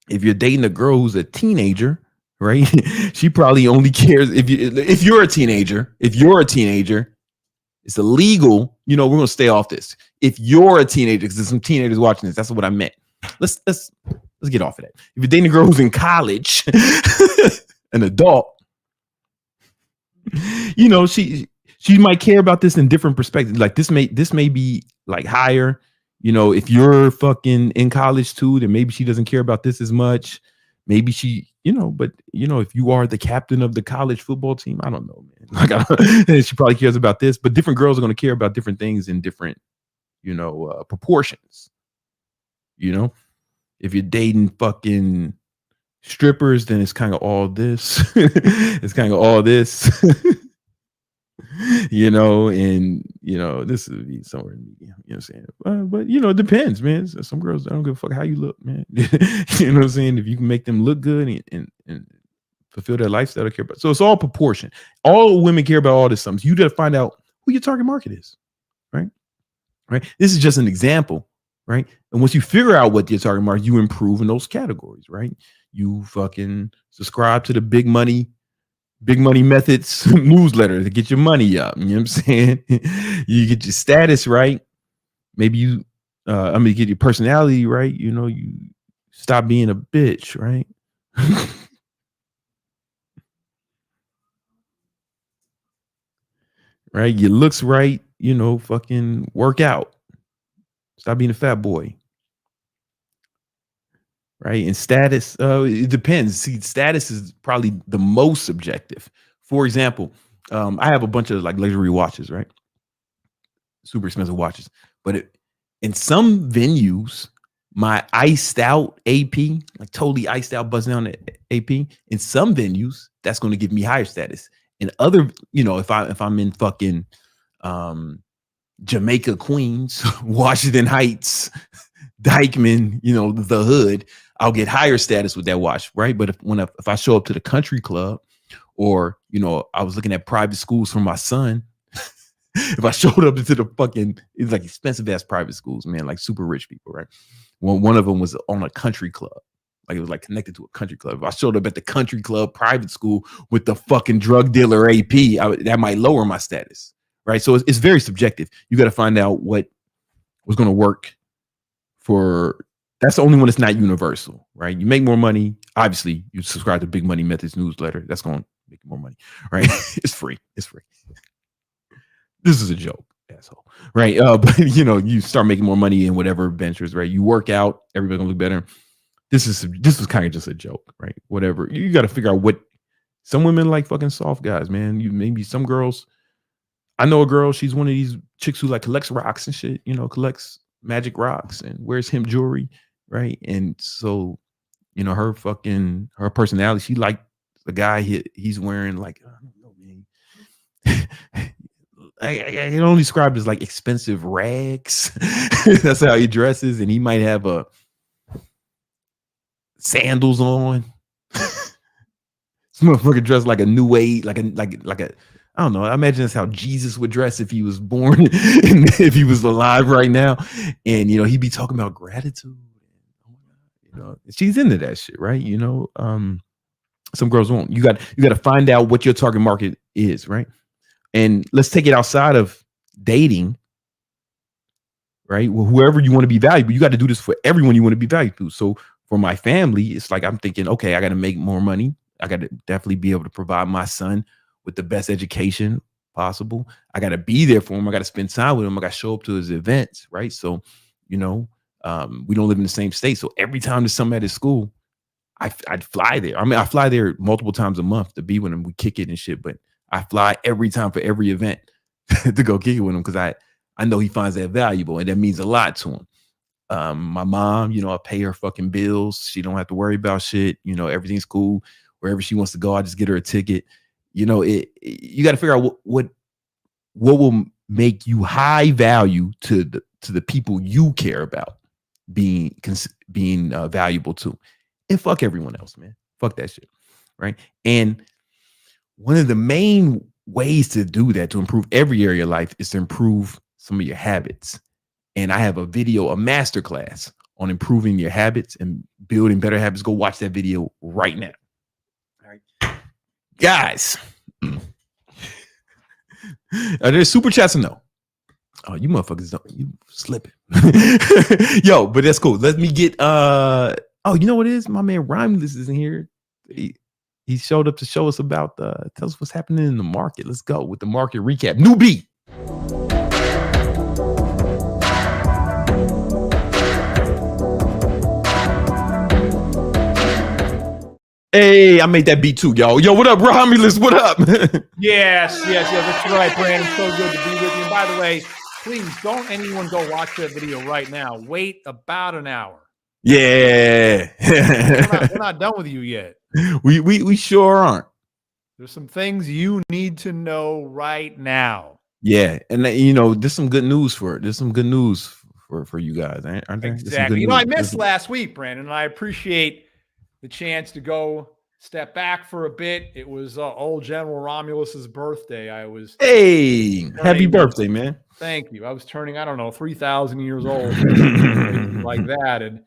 If you're dating a girl who's a teenager, right? She probably only cares if you're a teenager. If you're a teenager, it's illegal. We're gonna stay off this. If you're a teenager, because there's some teenagers watching this, that's what I meant. Let's get off of that. If you're dating a girl who's in college, an adult, she might care about this in different perspectives. Like this may be like higher. If you're fucking in college too, then maybe she doesn't care about this as much. Maybe she, but if you are the captain of the college football team, I don't know, man. Like she probably cares about this, but different girls are going to care about different things in different, proportions. If you're dating fucking strippers, then it's kind of all this. It's kind of all this. And this would be somewhere in the, what I'm saying? But it depends, man. Some girls, I don't give a fuck how you look, man. You know what I'm saying? If you can make them look good and fulfill their lifestyle, they care about. So it's all proportion. All women care about all this stuff. So you got to find out who your target market is, right? Right. This is just an example, right? And once you figure out what your target market, you improve in those categories, right? You fucking subscribe to the Big Money Methods newsletter to get your money up. You know what I'm saying? You get your status right. Maybe you get your personality right. You stop being a bitch, right? Right? Your looks right, fucking work out. Stop being a fat boy. Right. And status, it depends. See, status is probably the most subjective. For example, I have a bunch of like luxury watches, right? Super expensive watches. But in some venues, my iced out AP, like totally iced out, buzzing on the AP, in some venues, that's going to give me higher status. In other, if I'm in fucking Jamaica, Queens, Washington Heights, Dykeman, the hood, I'll get higher status with that watch, right? But if I show up to the country club, or I was looking at private schools for my son, if I showed up into the fucking, it's like expensive ass private schools, man, like super rich people, right? One of them was on a country club, like it was like connected to a country club. If I showed up at the country club private school with the fucking drug dealer AP, that might lower my status, right? So it's very subjective. You got to find out what was going to work for. That's the only one that's not universal, right? You make more money. Obviously, you subscribe to Big Money Methods newsletter. That's going to make you more money, right? It's free. It's free. This is a joke, asshole, right? But you start making more money in whatever ventures, right? You work out, everybody gonna look better. This was kind of just a joke, right? Whatever. You got to figure out what some women like fucking soft guys, man. Maybe some girls. I know a girl. She's one of these chicks who like collects rocks and shit. Collects magic rocks and wears hemp jewelry. Right. And so, her personality, she like the guy he's wearing like, I don't know, man. I can only describe it as like expensive rags. That's how he dresses. And he might have sandals on. This motherfucker dressed like a new age, like a I don't know. I imagine that's how Jesus would dress if he was born and if he was alive right now. And he'd be talking about gratitude. She's into that shit, right? Some girls won't. You got to find out what your target market is, right? And let's take it outside of dating, right? Well, whoever you want to be valuable, you got to do this for everyone you want to be valuable. So for my family, it's like I'm thinking, okay, I got to make more money. I got to definitely be able to provide my son with the best education possible. I got to be there for him. I got to spend time with him. I got to show up to his events, right? So, we don't live in the same state. So every time there's something at his school, I'd fly there. I mean, I fly there multiple times a month to be with him. We kick it and shit, but I fly every time for every event to go kick it with him because I know he finds that valuable and that means a lot to him. My mom, I pay her fucking bills. She don't have to worry about shit. Everything's cool. wherever she wants to go. I just get her a ticket. You know, you got to figure out what will make you high value to the people you care about being valuable to, and fuck everyone else, man. Fuck that shit, right? And one of the main ways to do that, to improve every area of life, is to improve some of your habits. And I have a masterclass on improving your habits and building better habits. Go watch that video right now. All right, guys. Are there super chats or no? Oh, you motherfuckers don't. You slipping. Yo, but that's cool. Let me get oh, you know what it is? My man Romulus is in here. He showed up to show us about tell us what's happening in the market. Let's go with the market recap. Newbie. Hey, I made that beat too, y'all. Yo, what up, Romulus? What up? Yes. That's right, Brandon. So good to be with you. And by the way, please don't anyone go watch that video right now. Wait about an hour. Yeah. We're not done with you yet. We sure aren't. There's some things you need to know right now. Yeah, and you know, there's some good news for it. There's some good news for you guys, aren't there? Exactly. You know, I missed last week, Brandon, and I appreciate the chance to go step back for a bit. It was old General Romulus's birthday. Hey, happy birthday, man. Thank you. I was turning, I don't know, 3,000 years old, like that. And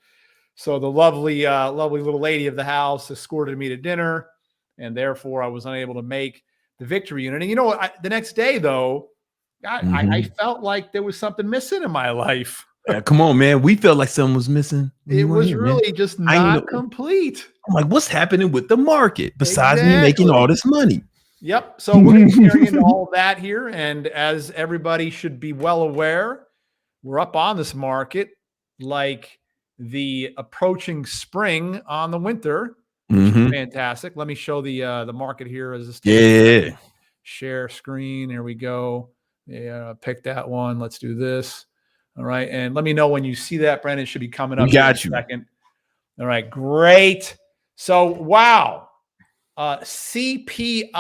so the lovely little lady of the house escorted me to dinner, and therefore I was unable to make the victory unit. And you know what? The next day, though, I felt like there was something missing in my life. Come on, man. We felt like something was missing. It was really just not complete. I'm like, what's happening with the market besides me making all this money? Yep. So we're going to be sharing into all of that here. And as everybody should be well aware, we're up on this market like the approaching spring on the winter, which is fantastic. Let me show the market here as a standard. Yeah. Share screen. Here we go. Yeah, pick that one. Let's do this. All right. And let me know when you see that, Brandon. It should be coming up in a second. All right. Great. So, wow. CPIII.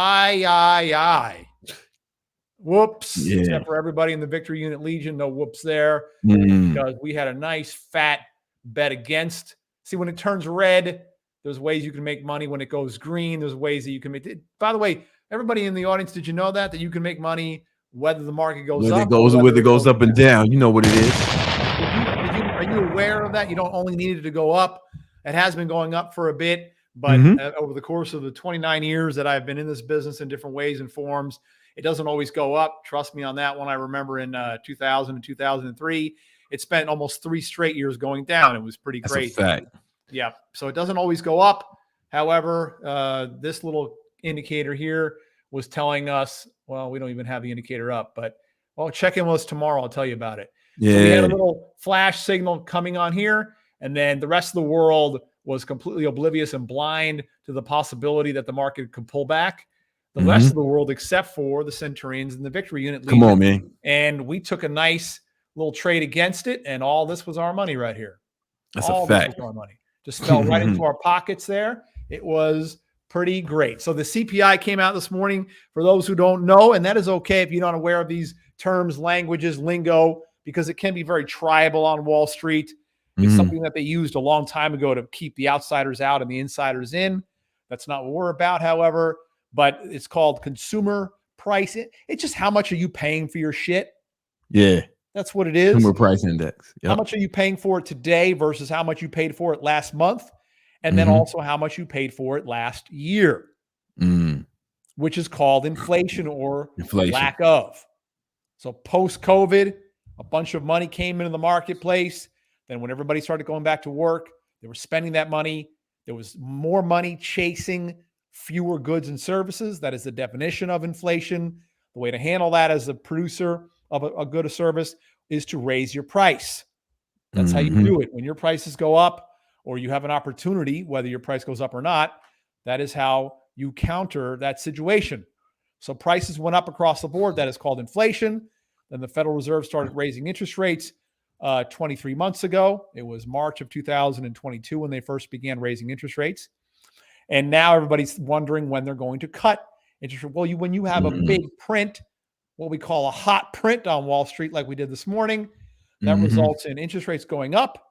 Whoops. Yeah. Except for everybody in the Victory Unit Legion. No whoops there. Because we had a nice fat bet against. See, when it turns red, there's ways you can make money. When it goes green, there's ways that you can make it. By the way, everybody in the audience, did you know that you can make money whether the market goes up, whether it goes up and down? You know what it is. Are you aware of that? You don't only need it to go up. It has been going up for a bit, but over the course of the 29 years that I've been in this business in different ways and forms, it doesn't always go up. Trust me on that one. I remember in 2000 and 2003, it spent almost 3 straight years going down. It was pretty great. That's a fact. Yeah. So it doesn't always go up. However, this little indicator here was telling us, well, we don't even have the indicator up, but check in with us tomorrow. I'll tell you about it. Yeah. So we had a little flash signal coming on here, and then the rest of the world was completely oblivious and blind to the possibility that the market could pull back. The rest of the world, except for the Centurions and the Victory Unit Legion. Come on, man. And we took a nice little trade against it, and all this was our money right here. That's a fact. This was our money. Just fell right into our pockets there. It was pretty great. So the CPI came out this morning for those who don't know, and that is okay if you're not aware of these terms, languages, lingo, because it can be very tribal on Wall Street. It's something that they used a long time ago to keep the outsiders out and the insiders in. That's not what we're about, however, but it's called consumer price. It's just how much are you paying for your shit? Yeah. That's what it is. Consumer price index. Yep. How much are you paying for it today versus how much you paid for it last month? And then also how much you paid for it last year, which is called inflation or lack of. So post-COVID, a bunch of money came into the marketplace. Then when everybody started going back to work, they were spending that money. There was more money chasing fewer goods and services. That is the definition of inflation. The way to handle that as a producer of a good or service is to raise your price. That's how you do it. When your prices go up, or you have an opportunity, whether your price goes up or not, that is how you counter that situation. So prices went up across the board. That is called inflation. Then the Federal Reserve started raising interest rates 23 months ago. It was March of 2022 when they first began raising interest rates. And now everybody's wondering when they're going to cut interest rate. Well, when you have a big print, what we call a hot print on Wall Street, like we did this morning, that results in interest rates going up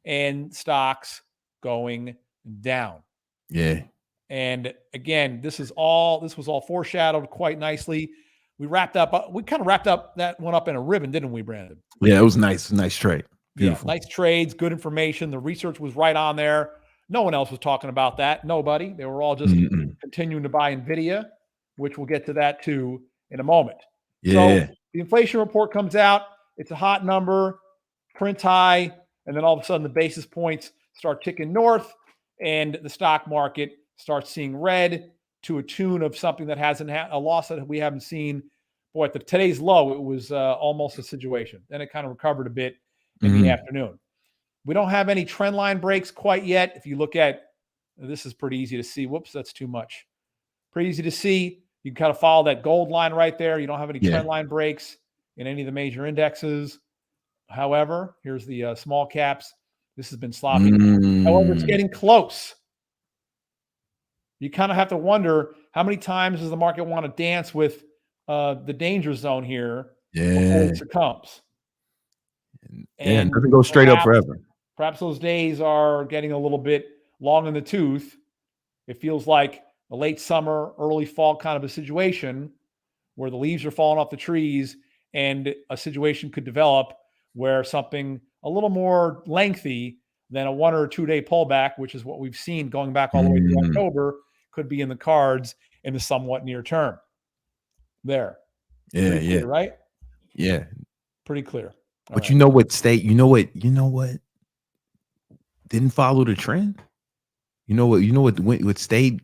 and stocks going down. Yeah. And again, this was all foreshadowed quite nicely. We kind of wrapped up that one up in a ribbon, didn't we, Brandon? Yeah, it was nice. Nice trade. Beautiful. Yeah, nice trades, good information. The research was right on there. No one else was talking about that. Nobody. They were all just continuing to buy NVIDIA, which we'll get to that too in a moment. Yeah. So the inflation report comes out. It's a hot number, print high, and then all of a sudden the basis points start ticking north, and the stock market starts seeing red to a tune of something that hasn't had a loss that we haven't seen. Boy, at today's low, it was almost a situation. Then it kind of recovered a bit in the afternoon. We don't have any trend line breaks quite yet. If you look at, this is pretty easy to see. Whoops, that's too much. Pretty easy to see. You can kind of follow that gold line right there. You don't have any trend line breaks in any of the major indexes. However, here's the small caps. This has been sloppy. However, it's getting close. You kind of have to wonder, how many times does the market want to dance with the danger zone here before it succumbs? And it doesn't go straight up forever. Perhaps those days are getting a little bit long in the tooth. It feels like a late summer, early fall kind of a situation where the leaves are falling off the trees, and a situation could develop where something a little more lengthy than a 1 or 2 day pullback, which is what we've seen going back all the way to October, could be in the cards in the somewhat near term. There. Yeah, clear, right? Yeah. Pretty clear. But right. You know what didn't follow the trend? You know what stayed,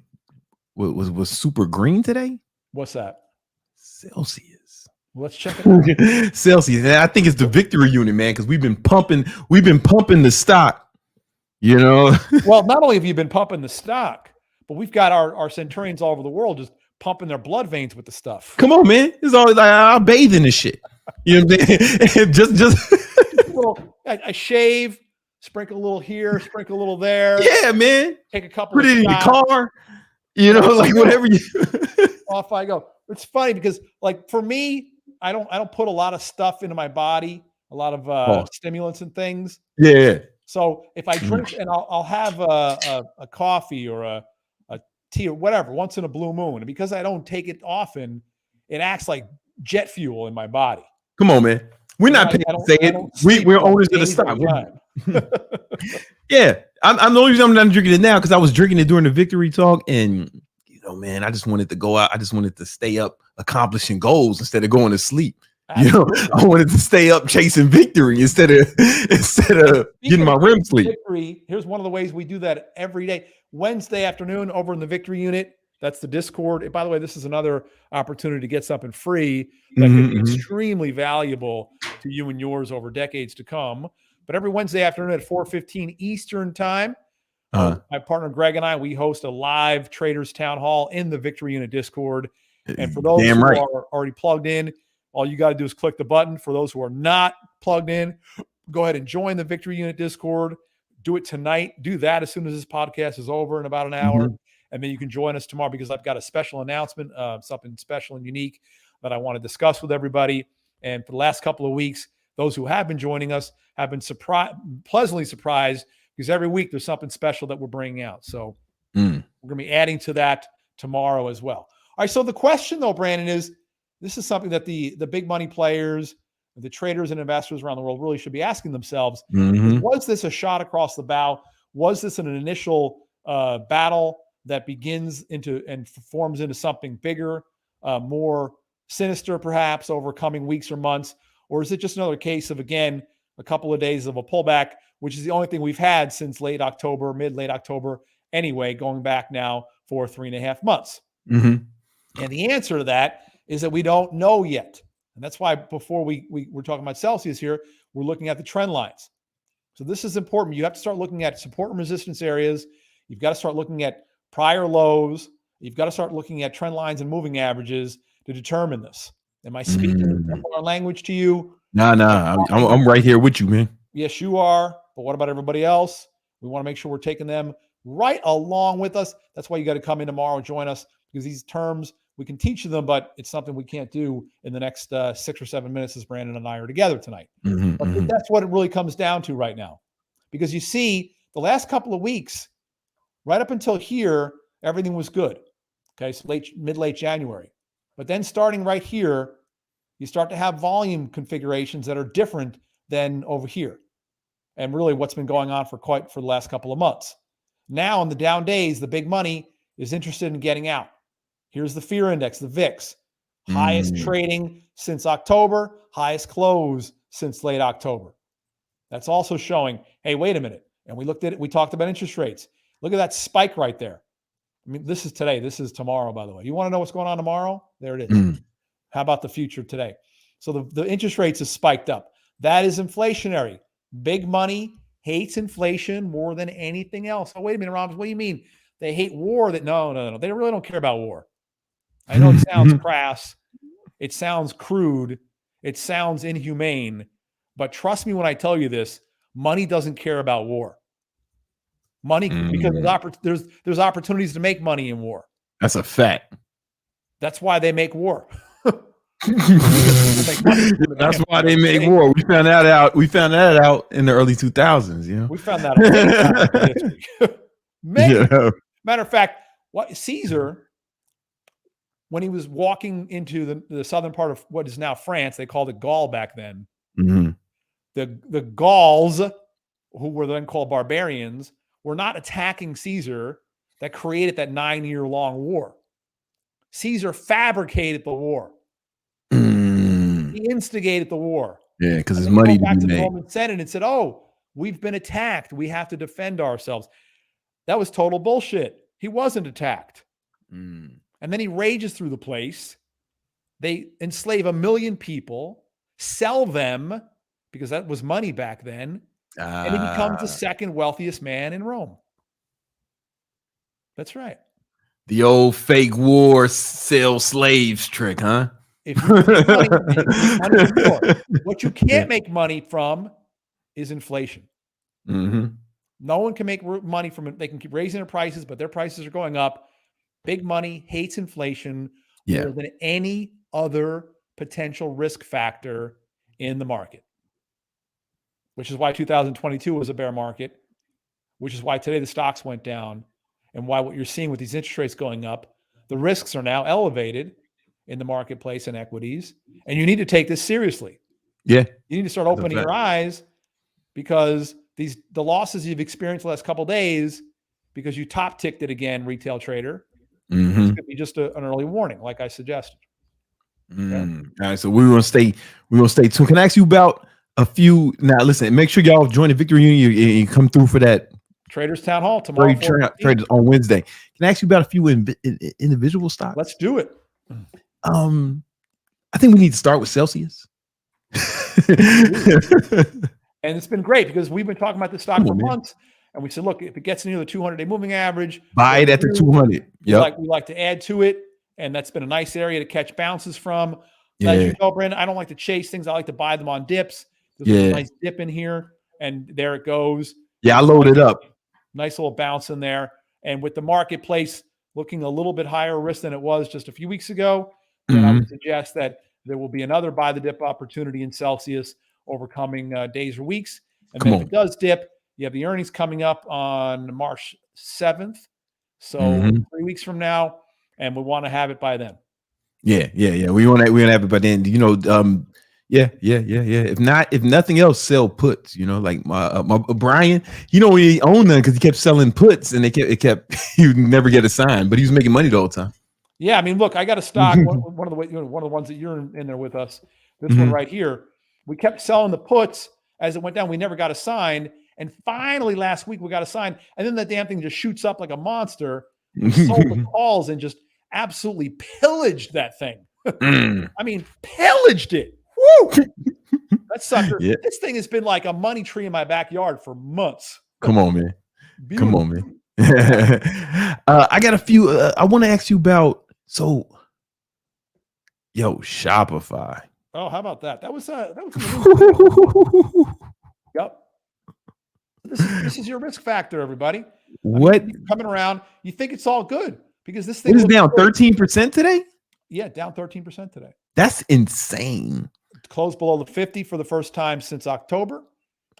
what was super green today? What's that? Celsius. Let's check it out. Celsius. And I think it's the victory unit, man, because we've been pumping the stock, you know. Well, not only have you been pumping the stock, but we've got our centurions all over the world just pumping their blood veins with the stuff. Come on, man. It's always like, I'll bathe in this shit. You know what I'm saying? just a little, I shave, sprinkle a little here, sprinkle a little there. Yeah, man. Take a couple. Put it in your car. You know, like whatever you. Off I go. It's funny because, like, for me, I don't put a lot of stuff into my body, a lot of stimulants and things. Yeah. So if I drink, and I'll have a coffee or a tea or whatever once in a blue moon, and because I don't take it often, it acts like jet fuel in my body. Come on, man. We're not paying to say it. We're owners of the stock. Yeah. I'm the only reason I'm not drinking it now because I was drinking it during the victory talk, and man, I just wanted to go out. I just wanted to stay up accomplishing goals instead of going to sleep. Absolutely. You know, I wanted to stay up chasing victory instead of getting my REM sleep. Victory. Here's one of the ways we do that every day. Wednesday afternoon over in the victory unit. That's the Discord. And by the way, this is another opportunity to get something free that can be extremely valuable to you and yours over decades to come. But every Wednesday afternoon at 4:15 Eastern time, my partner Greg and I, we host a live traders town hall in the victory unit Discord. And for those who are already plugged in, all you got to do is click the button. For those who are not plugged in, go ahead and join the victory unit Discord. Do it tonight. Do that as soon as this podcast is over in about an hour. And then you can join us tomorrow because I've got a special announcement, something special and unique that I want to discuss with everybody. And for the last couple of weeks, those who have been joining us have been pleasantly surprised because every week there's something special that we're bringing out. So we're going to be adding to that tomorrow as well. All right. So the question, though, Brandon, is this is something that the big money players, the traders and investors around the world really should be asking themselves. Was this a shot across the bow? Was this an initial battle that begins into and forms into something bigger, more sinister, perhaps over coming weeks or months? Or is it just another case of, again, a couple of days of a pullback, which is the only thing we've had since late October anyway, going back now for 3.5 months? And the answer to that is that we don't know yet. And that's why before we're talking about Celsius here, we're looking at the trend lines. So this is important. You have to start looking at support and resistance areas. You've got to start looking at prior lows. You've got to start looking at trend lines and moving averages to determine this. Am I speaking our language to you? Nah. I'm right here with you, man. Yes, you are. But what about everybody else? We want to make sure we're taking them right along with us. That's why you got to come in tomorrow and join us, because these terms, we can teach you them, but it's something we can't do in the next 6 or 7 minutes as Brandon and I are together tonight. But that's what it really comes down to right now. Because you see, the last couple of weeks, right up until here, everything was good. Okay, so mid-late January. But then starting right here, you start to have volume configurations that are different than over here. And really what's been going on for the last couple of months. Now, in the down days, the big money is interested in getting out. Here's the fear index, the VIX. Highest trading since October, highest close since late October. That's also showing, hey, wait a minute. And we looked at it, we talked about interest rates. Look at that spike right there. I mean, this is today. This is tomorrow, by the way. You want to know what's going on tomorrow? There it is. How about the future today? So the interest rates is spiked up. That is inflationary. Big money hates inflation more than anything else. Oh, wait a minute, Rob. What do you mean? They hate war? No. They really don't care about war. I know it sounds crass. It sounds crude. It sounds inhumane. But trust me when I tell you this, money doesn't care about war. Money, because there's opportunities to make money in war. That's a fact. That's why they make war. That's why they make war. We found that out. We found that out in the early 2000s. You know, we found that out. Matter of fact, Caesar, when he was walking into the southern part of what is now France, they called it Gaul back then. The Gauls, who were then called barbarians, were not attacking Caesar. That created that 9-year-long war. Caesar fabricated the war. He instigated the war. Yeah, because his money back to to be the made. Roman Senate and said, "Oh, we've been attacked. We have to defend ourselves." That was total bullshit. He wasn't attacked. And then he rages through the place. They enslave 1 million people, sell them, because that was money back then, and he becomes the second wealthiest man in Rome. That's right. The old fake war sell slaves trick, huh? If you make money, you make money from war. What you can't make money from is inflation. No one can make money from it. They can keep raising their prices, but their prices are going up. Big money hates inflation more than any other potential risk factor in the market, which is why 2022 was a bear market, which is why today the stocks went down, and why what you're seeing with these interest rates going up, the risks are now elevated in the marketplace and equities, and you need to take this seriously. Yeah. You need to start opening your eyes, because the losses you've experienced the last couple of days, because you top ticked it again, retail trader, this could be just an early warning, like I suggested. Okay? All right, so we're gonna stay tuned. Can I ask you about a few? Now, listen, make sure y'all join the Victory Union and come through for that Traders Town Hall tomorrow. Traders on Wednesday. Can I ask you about a few individual stocks? Let's do it. I think we need to start with Celsius. And it's been great, because we've been talking about this stock for months, and we said, look, if it gets near the 200-day moving average, buy it at the 200. We like to add to it, and that's been a nice area to catch bounces from. As you know, Brandon, I don't like to chase things. I like to buy them on dips. There's a nice dip in here, and there it goes. Yeah, I loaded up. Nice little bounce in there. And with the marketplace looking a little bit higher risk than it was just a few weeks ago, then I would suggest that there will be another buy the dip opportunity in Celsius over coming days or weeks. And then if it does dip, you have the earnings coming up on March 7th. So 3 weeks from now, and we want to have it by then. Yeah. We want to have it by then. You know, If nothing else, sell puts. You know, like my Brian. You know, he owned them because he kept selling puts, and it kept he would never get a sign, but he was making money the whole time. Yeah, I mean, look, I got a stock. one of the ones that you're in there with us. This one right here. We kept selling the puts as it went down. We never got a sign, and finally last week we got a sign, and then the damn thing just shoots up like a monster. We sold the calls and just absolutely pillaged that thing. I mean, pillaged it. Woo! That sucker. Yeah. This thing has been like a money tree in my backyard for months. Come on, man. Beautiful. Come on, man. I got a few. I want to ask you about. So, Shopify. Oh, how about that? That was Yep. This is your risk factor, everybody. What? I mean, coming around, you think it's all good because this It thing is looks down good. 13% today. Yeah, down 13% today. That's insane. Closed below the 50 for the first time since October.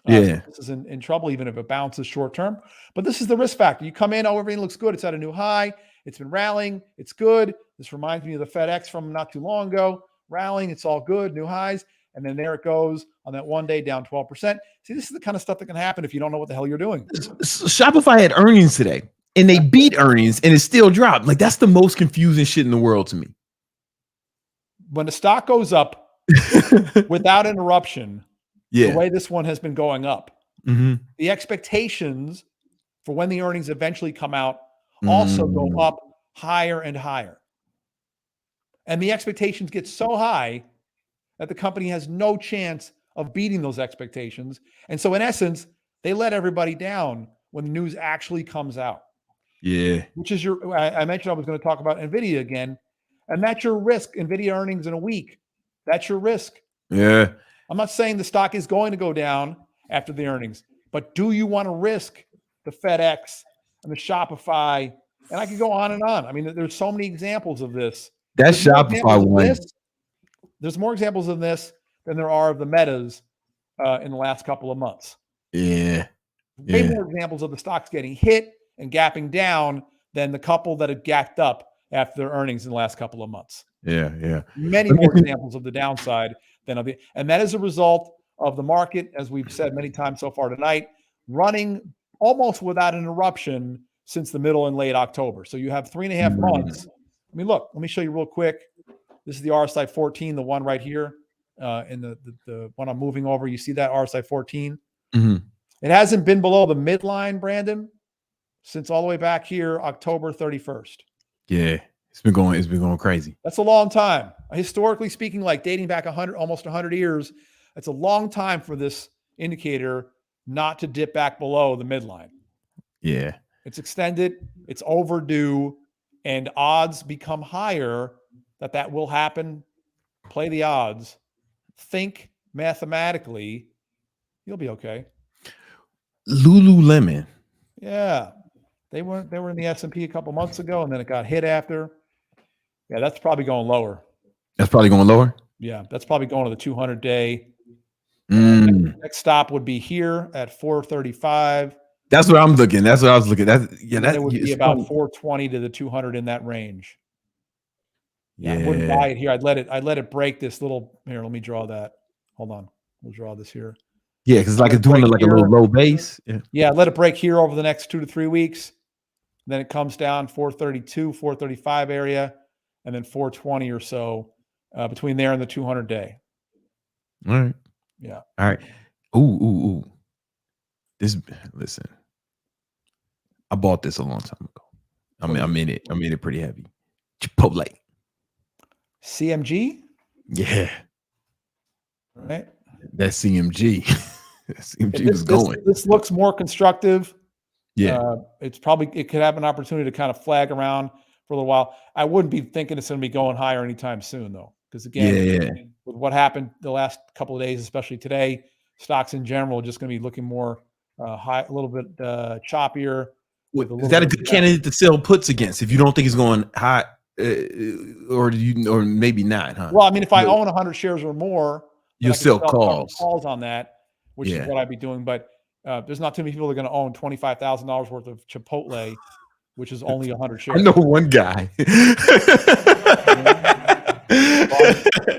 Yeah. So this is in trouble, even if it bounces short term. But this is the risk factor. You come in, everything looks good. It's at a new high. It's been rallying. It's good. This reminds me of the FedEx from not too long ago. Rallying. It's all good. New highs. And then there it goes on that one day down 12%. See, this is the kind of stuff that can happen if you don't know what the hell you're doing. Shopify had earnings today and they beat earnings and it still dropped. Like, that's the most confusing shit in the world to me. When the stock goes up without interruption, the way this one has been going up, the expectations for when the earnings eventually come out also go up higher and higher. And the expectations get so high that the company has no chance of beating those expectations. And so in essence, they let everybody down when the news actually comes out. Yeah. Which is I mentioned I was going to talk about NVIDIA again. And that's your risk. NVIDIA earnings in a week. That's your risk. Yeah. I'm not saying the stock is going to go down after the earnings, but do you want to risk the FedEx and the Shopify? And I could go on and on. I mean, there's so many examples of this. That Shopify one. There's more examples of this than there are of the Metas in the last couple of months. Yeah. Way more examples of the stocks getting hit and gapping down than the couple that had gapped up after their earnings in the last couple of months. Yeah, yeah. Many more examples of the downside than of the, and that is a result of the market, as we've said many times so far tonight, running almost without interruption since the middle and late October. So you have 3.5 months. I mean, look, let me show you real quick. This is the RSI 14, the one right here, in the one I'm moving over. You see that RSI 14? It hasn't been below the midline, Brandon, since all the way back here, October 31st. Yeah, it's been going crazy. That's a long time. Historically speaking, like dating back almost 100 years, that's a long time for this indicator not to dip back below the midline. Yeah. It's extended, it's overdue, and odds become higher that will happen. Play the odds. Think mathematically. You'll be okay. Lululemon. Yeah. They were in the S&P a couple months ago, and then it got hit after. Yeah, that's probably going lower. That's probably going lower? Yeah, that's probably going to the 200-day. Next stop would be here at 435. That's what I'm looking. That's what I was looking at. That would be about 420 to the 200 in that range. Yeah, I wouldn't buy it here. I'd let it break this little. Here, let me draw that. Hold on. We'll draw this here. Yeah, because it's doing like a little low base. Yeah, let it break here over the next 2 to 3 weeks. Then it comes down 432, 435 area, and then 420 or so between there and the 200-day. All right. Yeah. All right. Ooh. Listen. I bought this a long time ago. I mean, I made it pretty heavy. Chipotle. CMG? Yeah. Right. That CMG. CMG was going. This looks more constructive. Yeah. It could have an opportunity to kind of flag around for a little while. I wouldn't be thinking it's going to be going higher anytime soon, though. Because again, with what happened the last couple of days, especially today, stocks in general are just going to be looking more high, a little bit choppier. Is that a good candidate to sell puts against if you don't think it's going high, or maybe not? Huh? Well, I mean, if I own 100 shares or more, you'll sell calls on that, which is what I'd be doing. But there's not too many people that are going to own $25,000 worth of Chipotle, which is only 100 shares. I know one guy.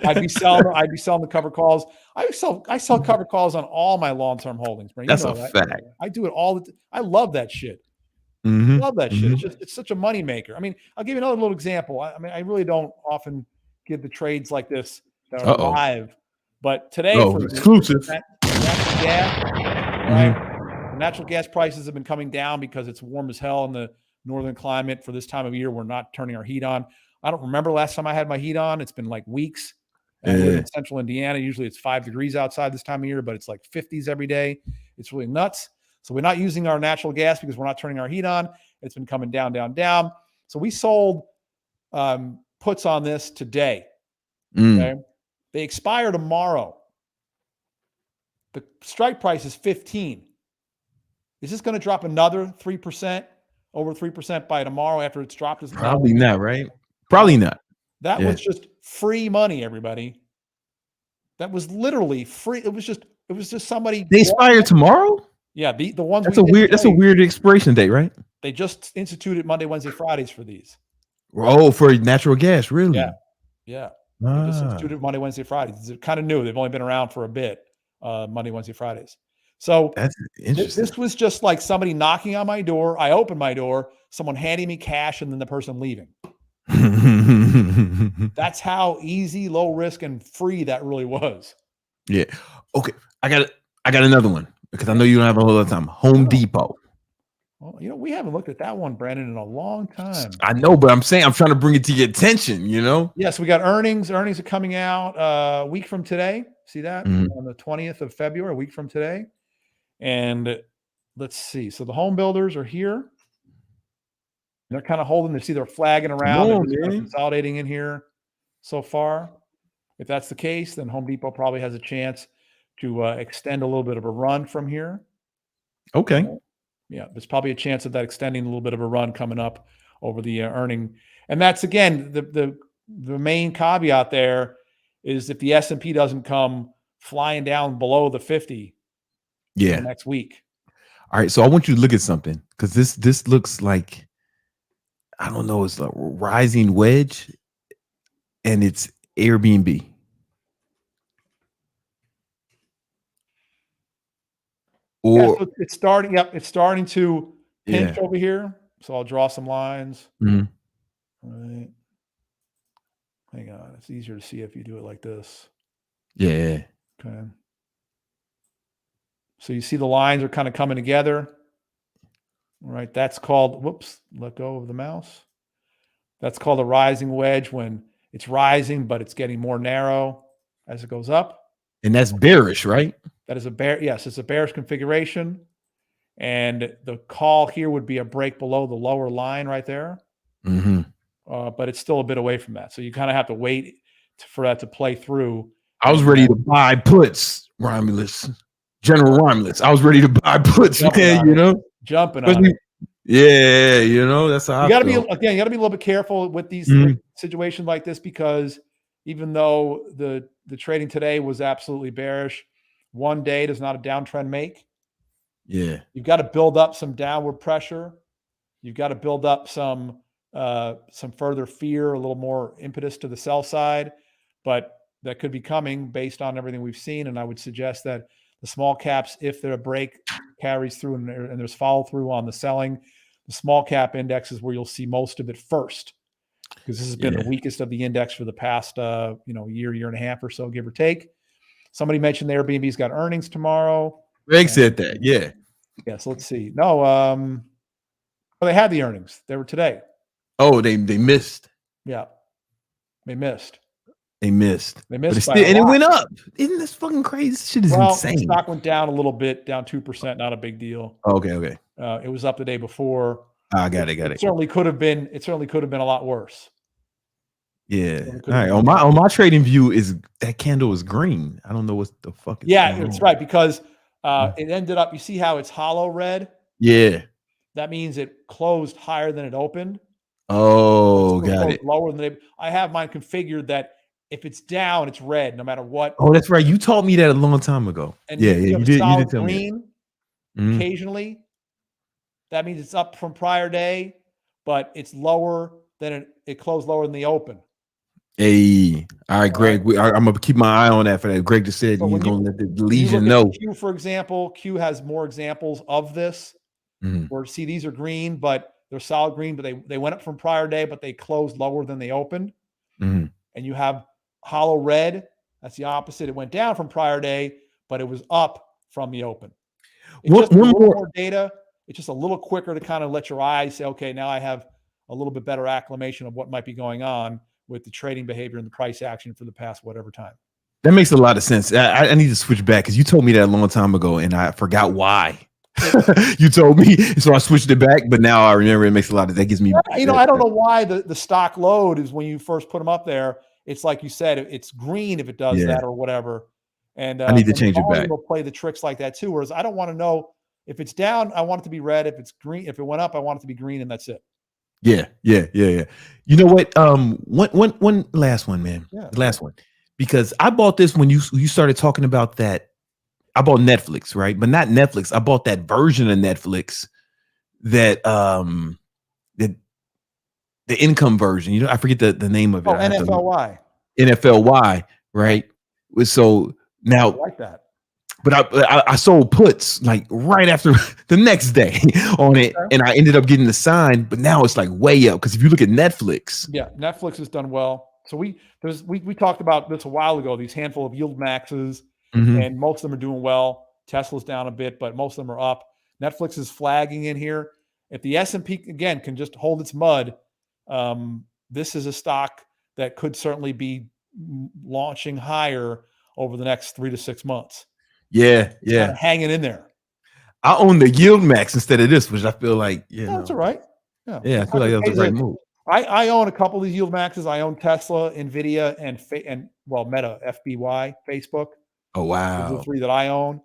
I'd be selling the cover calls. I sell cover calls on all my long-term holdings. That's a fact. I do it all. I love that shit. Love that shit. It's such a money maker. I mean, I'll give you another little example. I mean, I really don't often give the trades like this that are live, but today for exclusive natural gas, right? The natural gas prices have been coming down because it's warm as hell in the northern climate for this time of year. We're not turning our heat on. I don't remember last time I had my heat on. It's been like weeks. I live in central Indiana. Usually it's 5 degrees outside this time of year, but it's like 50s every day. It's really nuts. So we're not using our natural gas because we're not turning our heat on. It's been coming down, down, down. So we sold puts on this today. Okay. They expire tomorrow. The strike price is 15. Is this going to drop another 3%, over 3% by tomorrow after it's dropped? Probably not, right? Probably not. That was just free money, everybody. That was literally free. It was just somebody. They expire tomorrow? Yeah, the ones that's a weird expiration date, right? They just instituted Monday, Wednesday, Fridays for these. Oh, for natural gas, really? Yeah. Yeah. They just instituted Monday, Wednesday, Fridays. It's kind of new. They've only been around for a bit. Monday, Wednesday, Fridays. So that's interesting. This was just like somebody knocking on my door. I opened my door, someone handing me cash, and then the person leaving. That's how easy, low risk, and free that really was. Yeah. Okay. I got another one because I know you don't have a whole lot of time. Home Depot. Well, we haven't looked at that one, Brandon, in a long time. I know, but I'm trying to bring it to your attention, Yes, we got earnings. Earnings are coming out a week from today. See that? On the 20th of February, a week from today. And let's see. So the home builders are here. They're kind of holding, they're flagging around. They're consolidating in here so far. If that's the case, then Home Depot probably has a chance to extend a little bit of a run from here. Okay. Yeah, there's probably a chance of that extending a little bit of a run coming up over the earning. And that's, again, the main caveat there is if the S&P doesn't come flying down below the 50 next week. All right, so I want you to look at something because this looks like, I don't know, it's a rising wedge and it's Airbnb. Or so it's starting. Yep, it's starting to pinch over here. So I'll draw some lines. All right. Hang on. It's easier to see if you do it like this. Yeah. Okay. So you see the lines are kind of coming together. All right. That's called, whoops, let go of the mouse. That's called a rising wedge when it's rising, but it's getting more narrow as it goes up. And that's bearish, right? That is yes, it's a bearish configuration. And the call here would be a break below the lower line right there. But it's still a bit away from that. So you kind of have to wait for that to play through. I was ready to buy puts, Romulus. General Romulus. I was ready to buy puts, man, Jumping on it. Yeah, that's how you got to be, again, you got to be a little bit careful with these situations like this, because even though the trading today was absolutely bearish, one day does not a downtrend make. Yeah. You've got to build up some downward pressure. You've got to build up some further fear, a little more impetus to the sell side, but that could be coming based on everything we've seen. And I would suggest that the small caps, if their break carries through and there's follow through on the selling, the small cap index is where you'll see most of it first, because this has been the weakest of the index for the past, year and a half or so, give or take. Somebody mentioned the Airbnb's got earnings tomorrow. Greg said that. Yeah. Yes. Let's see. No, well, they had the earnings. They were today. Oh, they missed. Yeah. They missed. They missed. They missed. And it went up. Isn't this fucking crazy? This shit is insane. The stock went down a little bit, down 2%. Not a big deal. Okay. It was up the day before. I got it. It certainly could have been. It certainly could have been a lot worse. Yeah. All right. On my trading view, is that candle is green. I don't know what the fuck. It's right, because it ended up. You see how it's hollow red? Yeah. That means it closed higher than it opened. Oh, got it. Lower than I have mine configured that if it's down, it's red no matter what. Oh, that's right. You taught me that a long time ago. And you did. You did tell green me. Occasionally. That means it's up from prior day, but it's lower than it closed lower than the open. Hey, all right, Greg. I'm gonna keep my eye on that for that. Greg just said you're gonna let the Legion know. Q, for example, Q has more examples of this. Where see these are green, but they're solid green, but they went up from prior day, but they closed lower than they opened. And you have hollow red. That's the opposite. It went down from prior day, but it was up from the open. It's just a little more data. It's just a little quicker to kind of let your eyes say, okay, now I have a little bit better acclimation of what might be going on with the trading behavior and the price action for the past whatever time. That makes a lot of sense. I need to switch back because you told me that a long time ago and I forgot why. You told me, so I switched it back, but now I remember. It makes a lot of that gives me. I don't know why the stock load is when you first put them up there. It's like you said, it's green if it does that or whatever. And I need to change it back. Will play the tricks like that too. Whereas I don't want to know If it's down, I want it to be red. If it's green, if it went up, I want it to be green, and that's it. Yeah. You know what? One last one, man. Yeah. The last one, because I bought this when you started talking about that. I bought Netflix, right? But not Netflix. I bought that version of Netflix that the income version. You know, I forget the name of it. Oh, NFLY. NFLY, right? So now, I like that. But I sold puts like right after the next day on it, and I ended up getting the sign. But now it's like way up because if you look at Netflix, yeah, Netflix has done well. So we talked about this a while ago. These handful of yield maxes, and most of them are doing well. Tesla's down a bit, but most of them are up. Netflix is flagging in here. If the S&P again can just hold its mud, this is a stock that could certainly be launching higher over the next 3 to 6 months. Yeah, it's kind of hanging in there. I own the yield max instead of this, which I feel like that's all right. Yeah, I feel like that was the right move. I own a couple of these yield maxes. I own Tesla, Nvidia, and Meta, FBY, Facebook. Oh wow, those are the three that I own.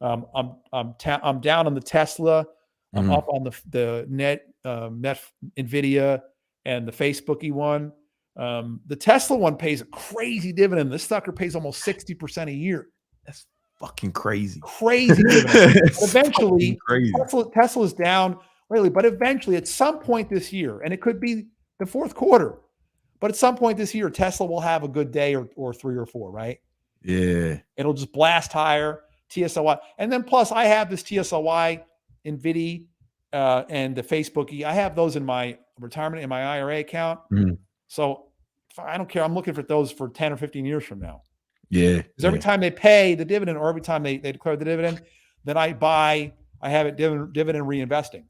I'm down on the Tesla. I'm up on the net Nvidia and the Facebooky one. The Tesla one pays a crazy dividend. This sucker pays almost 60% a year. That's fucking crazy. Crazy dividend. Eventually, Tesla's down lately, but eventually, at some point this year, and it could be the fourth quarter, but at some point this year, Tesla will have a good day or 3 or 4, right? Yeah. It'll just blast higher. TSLY. And then plus, I have this TSLY, Nvidia, and the Facebooky. I have those in my retirement, in my IRA account. So I don't care. I'm looking for those for 10 or 15 years from now. Yeah. Because every time they pay the dividend or every time they declare the dividend, then I have it dividend reinvesting.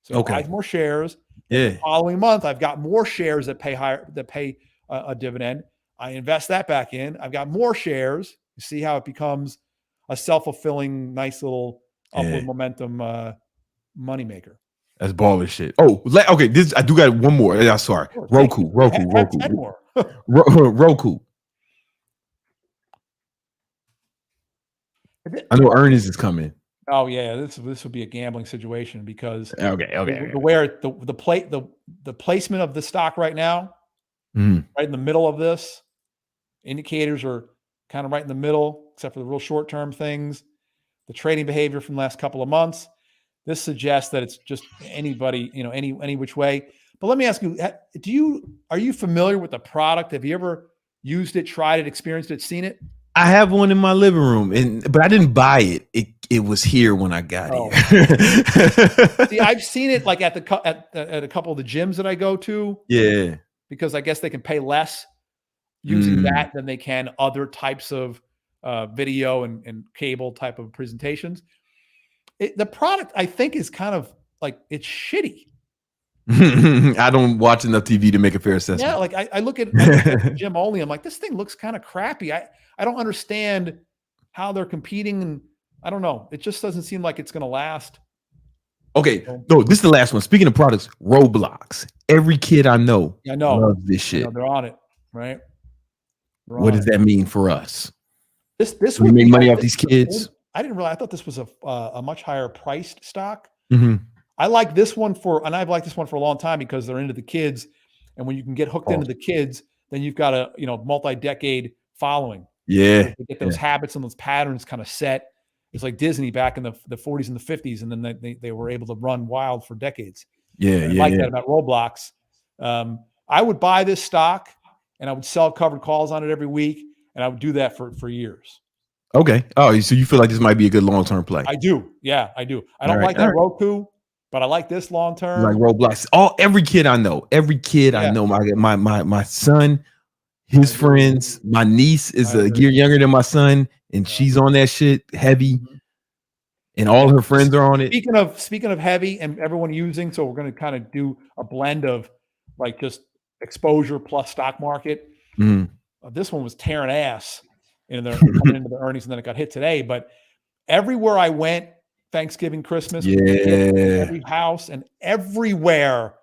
So I buy more shares. Yeah. The following month, I've got more shares that pay a dividend. I invest that back in. I've got more shares. You see how it becomes a self-fulfilling, nice little upward momentum moneymaker. That's baller shit. Oh, okay. I do got one more. Yeah, sorry. Roku. 10 more. Roku. I know Ernest is coming. Oh yeah, this would be a gambling situation because okay. The placement of the stock right now, right in the middle of this, indicators are kind of right in the middle, except for the real short-term things. The trading behavior from the last couple of months, this suggests that it's just anybody, any which way. But let me ask you, are you familiar with the product? Have you ever used it, tried it, experienced it, seen it? I have one in my living room, but I didn't buy it. It was here when I got here. See, I've seen it like at a couple of the gyms that I go to. Yeah, because I guess they can pay less using that than they can other types of video and cable type of presentations. The product, I think, is kind of like, it's shitty. I don't watch enough TV to make a fair assessment. Yeah, like I look at the gym only. I'm like, this thing looks kind of crappy. I don't understand how they're competing, and I don't know. It just doesn't seem like it's going to last. Okay, no, this is the last one. Speaking of products, Roblox. Every kid I know loves this shit. They're on it, right? What does that mean for us? This we make money off these kids. I didn't realize. I thought this was a much higher priced stock. Mm-hmm. I like this one and I've liked this one for a long time because they're into the kids, and when you can get hooked into the kids, then you've got a multi-decade following. Yeah, you get those habits and those patterns kind of set. It's like Disney back in the 40s and the 50s, and then they were able to run wild for decades. Yeah, I like that about Roblox. I would buy this stock, and I would sell covered calls on it every week, and I would do that for years. Okay. Oh, so you feel like this might be a good long-term play? I do. Yeah, I do. I don't like that Roku, but I like this long-term. Like Roblox. Every kid I know. I know. My son, his friends, my niece is a year younger than my son, and she's on that shit heavy. And all her friends are on it. Speaking of heavy and everyone using, so we're going to kind of do a blend of like just exposure plus stock market. This one was tearing ass coming into the earnings, and then it got hit today. But everywhere I went, Thanksgiving, Christmas, every house and everywhere,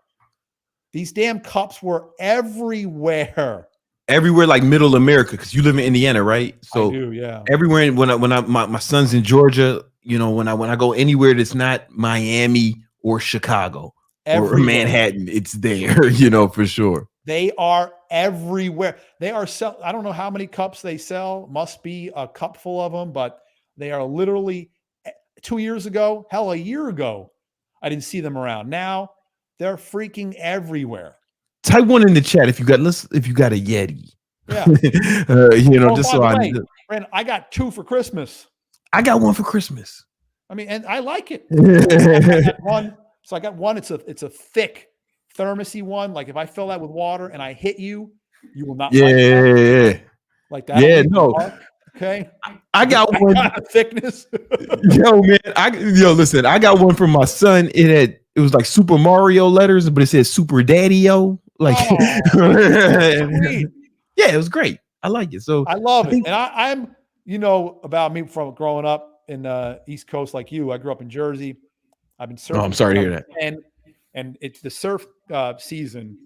these damn cups were everywhere. Everywhere, like middle America, because you live in Indiana, right? So I do, yeah. Everywhere when my son's in Georgia, you know, when I go anywhere that's not Miami or Chicago or Manhattan, it's there, you know, for sure. They are everywhere. They are I don't know how many cups they sell. Must be a cup full of them, but they are literally 2 years ago, hell, a year ago, I didn't see them around. Now they're freaking everywhere. Type one in the chat if you got a Yeti. Yeah. You know, just so Brandon, I got 2 for Christmas. I got 1 for Christmas. I mean, and I like it. I got one. So I got one. It's a thick thermosy one. Like if I fill that with water and I hit you, you will not. Yeah. Like that. Yeah. No. Okay. I got one. Kind of thickness. Yo, man. Listen. I got one from my son. It was like Super Mario letters, but it said Super Daddy-O. Like, sweet. Yeah, it was great. I like it. So I love it. And I'm, you know, about me from growing up in East Coast like you. I grew up in Jersey. I've been surfing. Oh, I'm sorry to hear that. And it's the surf season,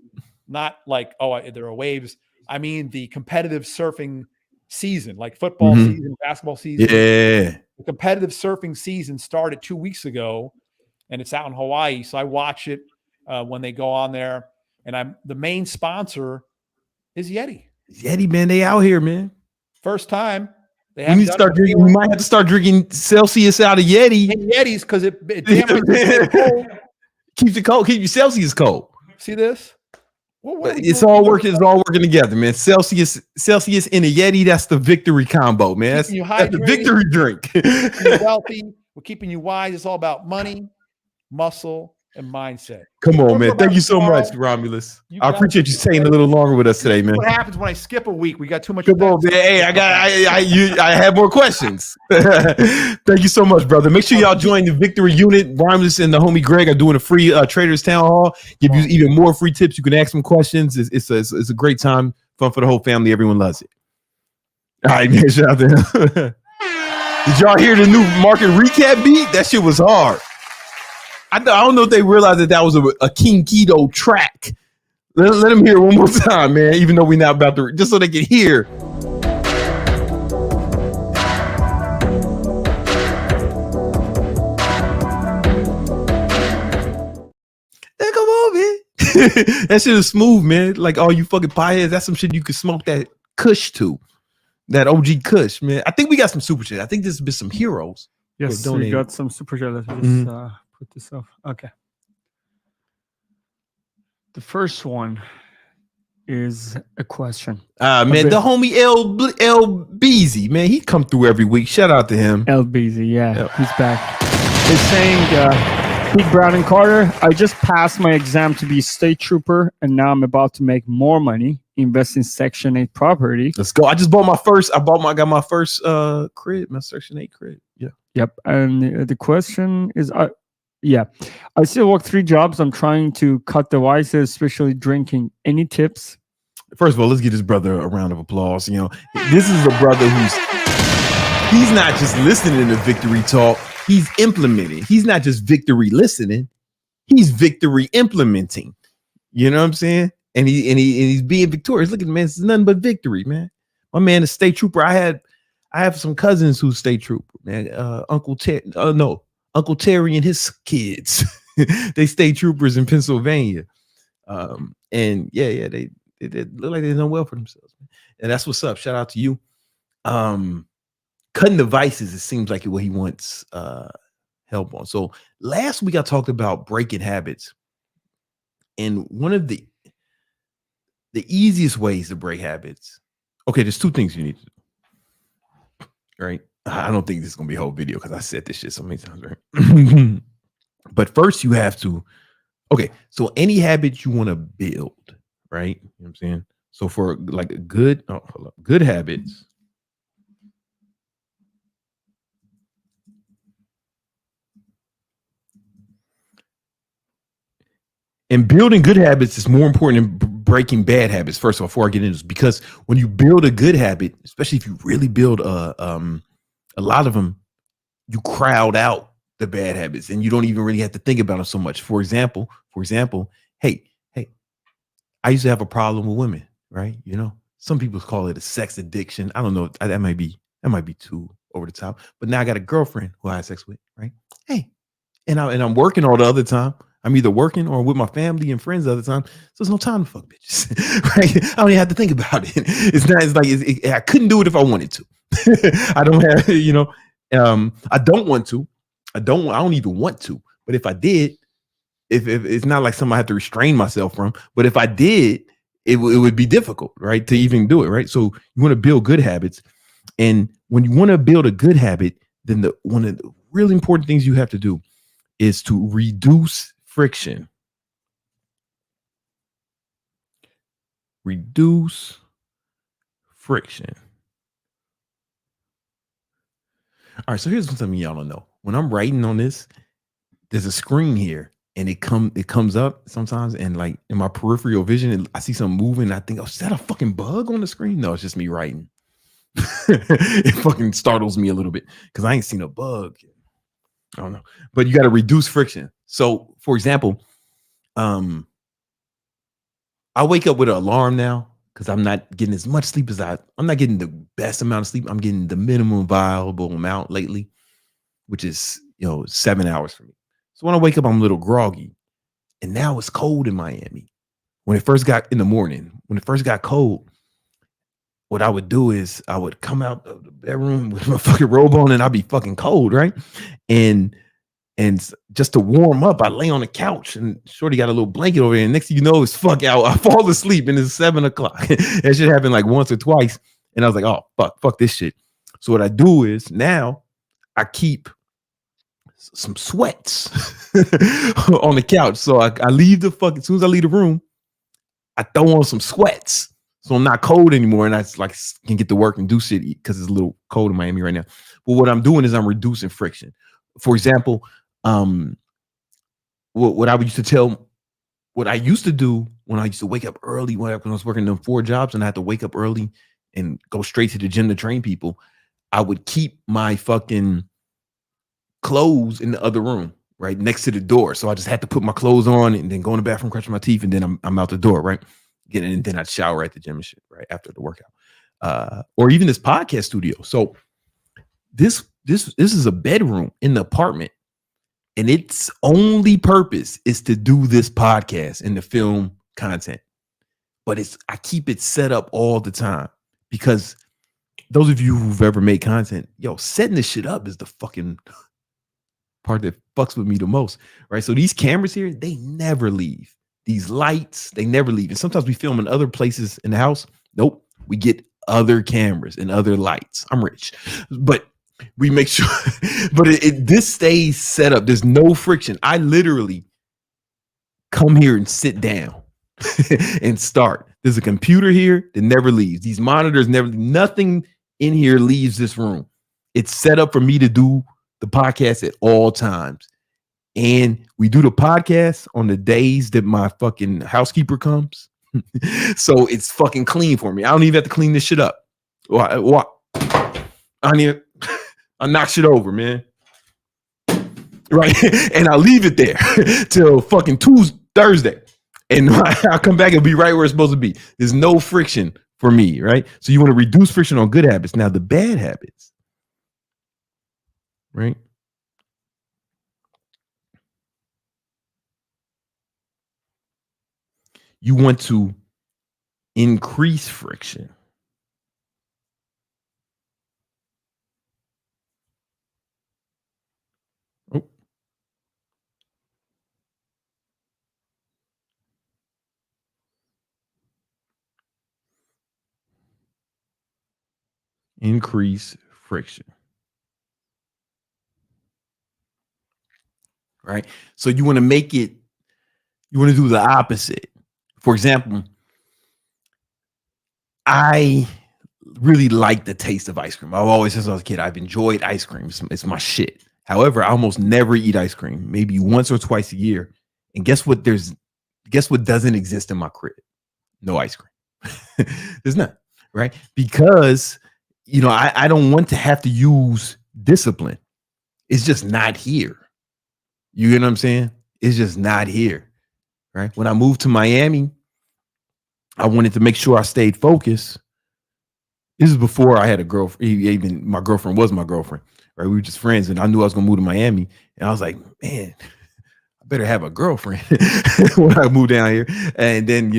not like, there are waves. I mean, the competitive surfing season, like football season, basketball season. Yeah. The competitive surfing season started 2 weeks ago, and it's out in Hawaii. So I watch it when they go on there. And the main sponsor is Yeti. Yeti, man, they out here, man. First time. We need to start drinking. We might have to start drinking Celsius out of Yeti. And Yetis, because it cold. Keeps it cold. Keep your Celsius cold. See this? It's all working. It's all working together, man. Celsius and a Yeti. That's the victory combo, man. That's the victory drink. You're wealthy. We're keeping you wise. It's all about money, muscle, and mindset. Come on, man. Thank you so much, Romulus. I appreciate you staying a little longer with us today, man. What happens when I skip a week? We got too much. Come on, man. Hey, I have more questions. Thank you so much, brother. Make sure y'all join the Victory Unit. Romulus and the homie Greg are doing a free Traders Town Hall. Give you even more free tips. You can ask them questions. It's a great time. Fun for the whole family. Everyone loves it. All right, man. Shout out to him. Did y'all hear the new market recap beat? That shit was hard. I don't know if they realized that was a King Keto track. Let them hear it one more time, man. Even though we're not about to, just so they can hear. Hey, come on, man. That shit is smooth, man. Like all you fucking pieheads, that's some shit you can smoke that Kush to. That OG Kush, man. I think we got some super shit. I think this has been some heroes. Yes, we got some super shit. Let's just put this off. Okay. The first one is a question. Man, the homie L Beezy, man, he come through every week. Shout out to him. L Beezy, yeah, he's back. He's saying, Pete Brown and Carter, I just passed my exam to be a state trooper, and now I'm about to make more money, invest in Section 8 property. Let's go. I just bought my first. Got my first crib, my Section 8 crib. Yeah. Yep. And the question is, I still work 3 jobs. I'm trying to cut the vices, especially drinking. Any tips? First of all, let's give this brother a round of applause. You know, this is a brother he's not just listening to Victory Talk. He's implementing. He's not just victory listening. He's victory implementing. You know what I'm saying? And he's being victorious. Look at the man. It's nothing but victory, man. My man is state trooper. I have some cousins who state trooper, man. Uncle Terry and his kids. They state troopers in Pennsylvania. And they look like they've done well for themselves, man. And that's what's up. Shout out to you. Cutting the vices, it seems like what he wants help on. So last week I talked about breaking habits. And one of the easiest ways to break habits. Okay, there's 2 things you need to do. Right? I don't think this is gonna be a whole video because I said this shit so many times, right? But first you have to, so any habit you want to build, right? You know what I'm saying? So for like a good habits. And building good habits is more important than breaking bad habits. First of all, before I get into this, because when you build a good habit, especially if you really build a lot of them, you crowd out the bad habits and you don't even really have to think about them so much. For example, hey, I used to have a problem with women, right? You know, some people call it a sex addiction. I don't know. That might be too over the top. But now I got a girlfriend who I have sex with, right? Hey, and I'm working all the other time. I'm either working or with my family and friends the other time. So there's no time to fuck bitches, right? I don't even have to think about it. I couldn't do it if I wanted to. I don't have, I don't want to. I don't even want to. But if I did, if it's not like something I have to restrain myself from, but if I did, it would be difficult, right? To even do it, right? So you want to build good habits. And when you want to build a good habit, then one of the really important things you have to do is to reduce friction. Reduce friction. All right, so here's something y'all don't know. When I'm writing on this, there's a screen here, and it comes up sometimes, and like in my peripheral vision, I see something moving. And I think, oh, is that a fucking bug on the screen? No, it's just me writing. It fucking startles me a little bit because I ain't seen a bug. I don't know, but you got to reduce friction. So, for example, I wake up with an alarm now because I'm not getting as much sleep as I'm not getting the best amount of sleep. I'm getting the minimum viable amount lately, which is 7 hours for me. So when I wake up, I'm a little groggy, and now it's cold in Miami. When it first got cold, what I would do is I would come out of the bedroom with my fucking robe on, and I'd be fucking cold, right? And just to warm up, I lay on the couch, and Shorty got a little blanket over there. And next thing you know, it's fuck out. I fall asleep, and it's 7 o'clock. That shit happened like once or twice, and I was like, oh fuck this shit. So what I do is now I keep some sweats on the couch. So I leave as soon as I leave the room, I throw on some sweats. So I'm not cold anymore, and I can get to work and do shit because it's a little cold in Miami right now. But what I'm doing is I'm reducing friction. For example, what I used to do when I used to wake up early when I was working them 4 jobs and I had to wake up early and go straight to the gym to train people, I would keep my fucking clothes in the other room, right next to the door. So I just had to put my clothes on and then go in the bathroom, brush my teeth, and then I'm out the door, right? And then I'd shower at the gym and shit, right after the workout, or even this podcast studio. So this is a bedroom in the apartment, and its only purpose is to do this podcast and to film content. But I keep it set up all the time because those of you who've ever made content, setting this shit up is the fucking part that fucks with me the most, right? So these cameras here, they never leave. These lights, they never leave. And sometimes we film in other places in the house. Nope, we get other cameras and other lights. I'm rich, but we make sure. But this stays set up. There's no friction. I literally come here and sit down and start. There's a computer here that never leaves. These monitors nothing in here leaves this room. It's set up for me to do the podcast at all times. And we do the podcast on the days that my fucking housekeeper comes. So it's fucking clean for me. I don't even have to clean this shit up. What? I knock shit over, man. Right. And I leave it there till fucking Thursday. And I'll come back and be right where it's supposed to be. There's no friction for me, right? So you want to reduce friction on good habits. Now the bad habits, right? You want to increase friction. Oh. Increase friction. Right? So you want to do the opposite. For example, I really like the taste of ice cream. I've always, since I was a kid, I've enjoyed ice cream. It's my shit. However, I almost never eat ice cream, maybe once or twice a year. And guess what doesn't exist in my crib? No ice cream. There's none, right? Because, I don't want to have to use discipline. It's just not here. You get what I'm saying? It's just not here. Right. When I moved to Miami, I wanted to make sure I stayed focused This is before I had a girlfriend. Even my girlfriend was my girlfriend. Right, we were just friends, and I knew I was gonna move to Miami, and I was like, man, I better have a girlfriend when I moved down here. And then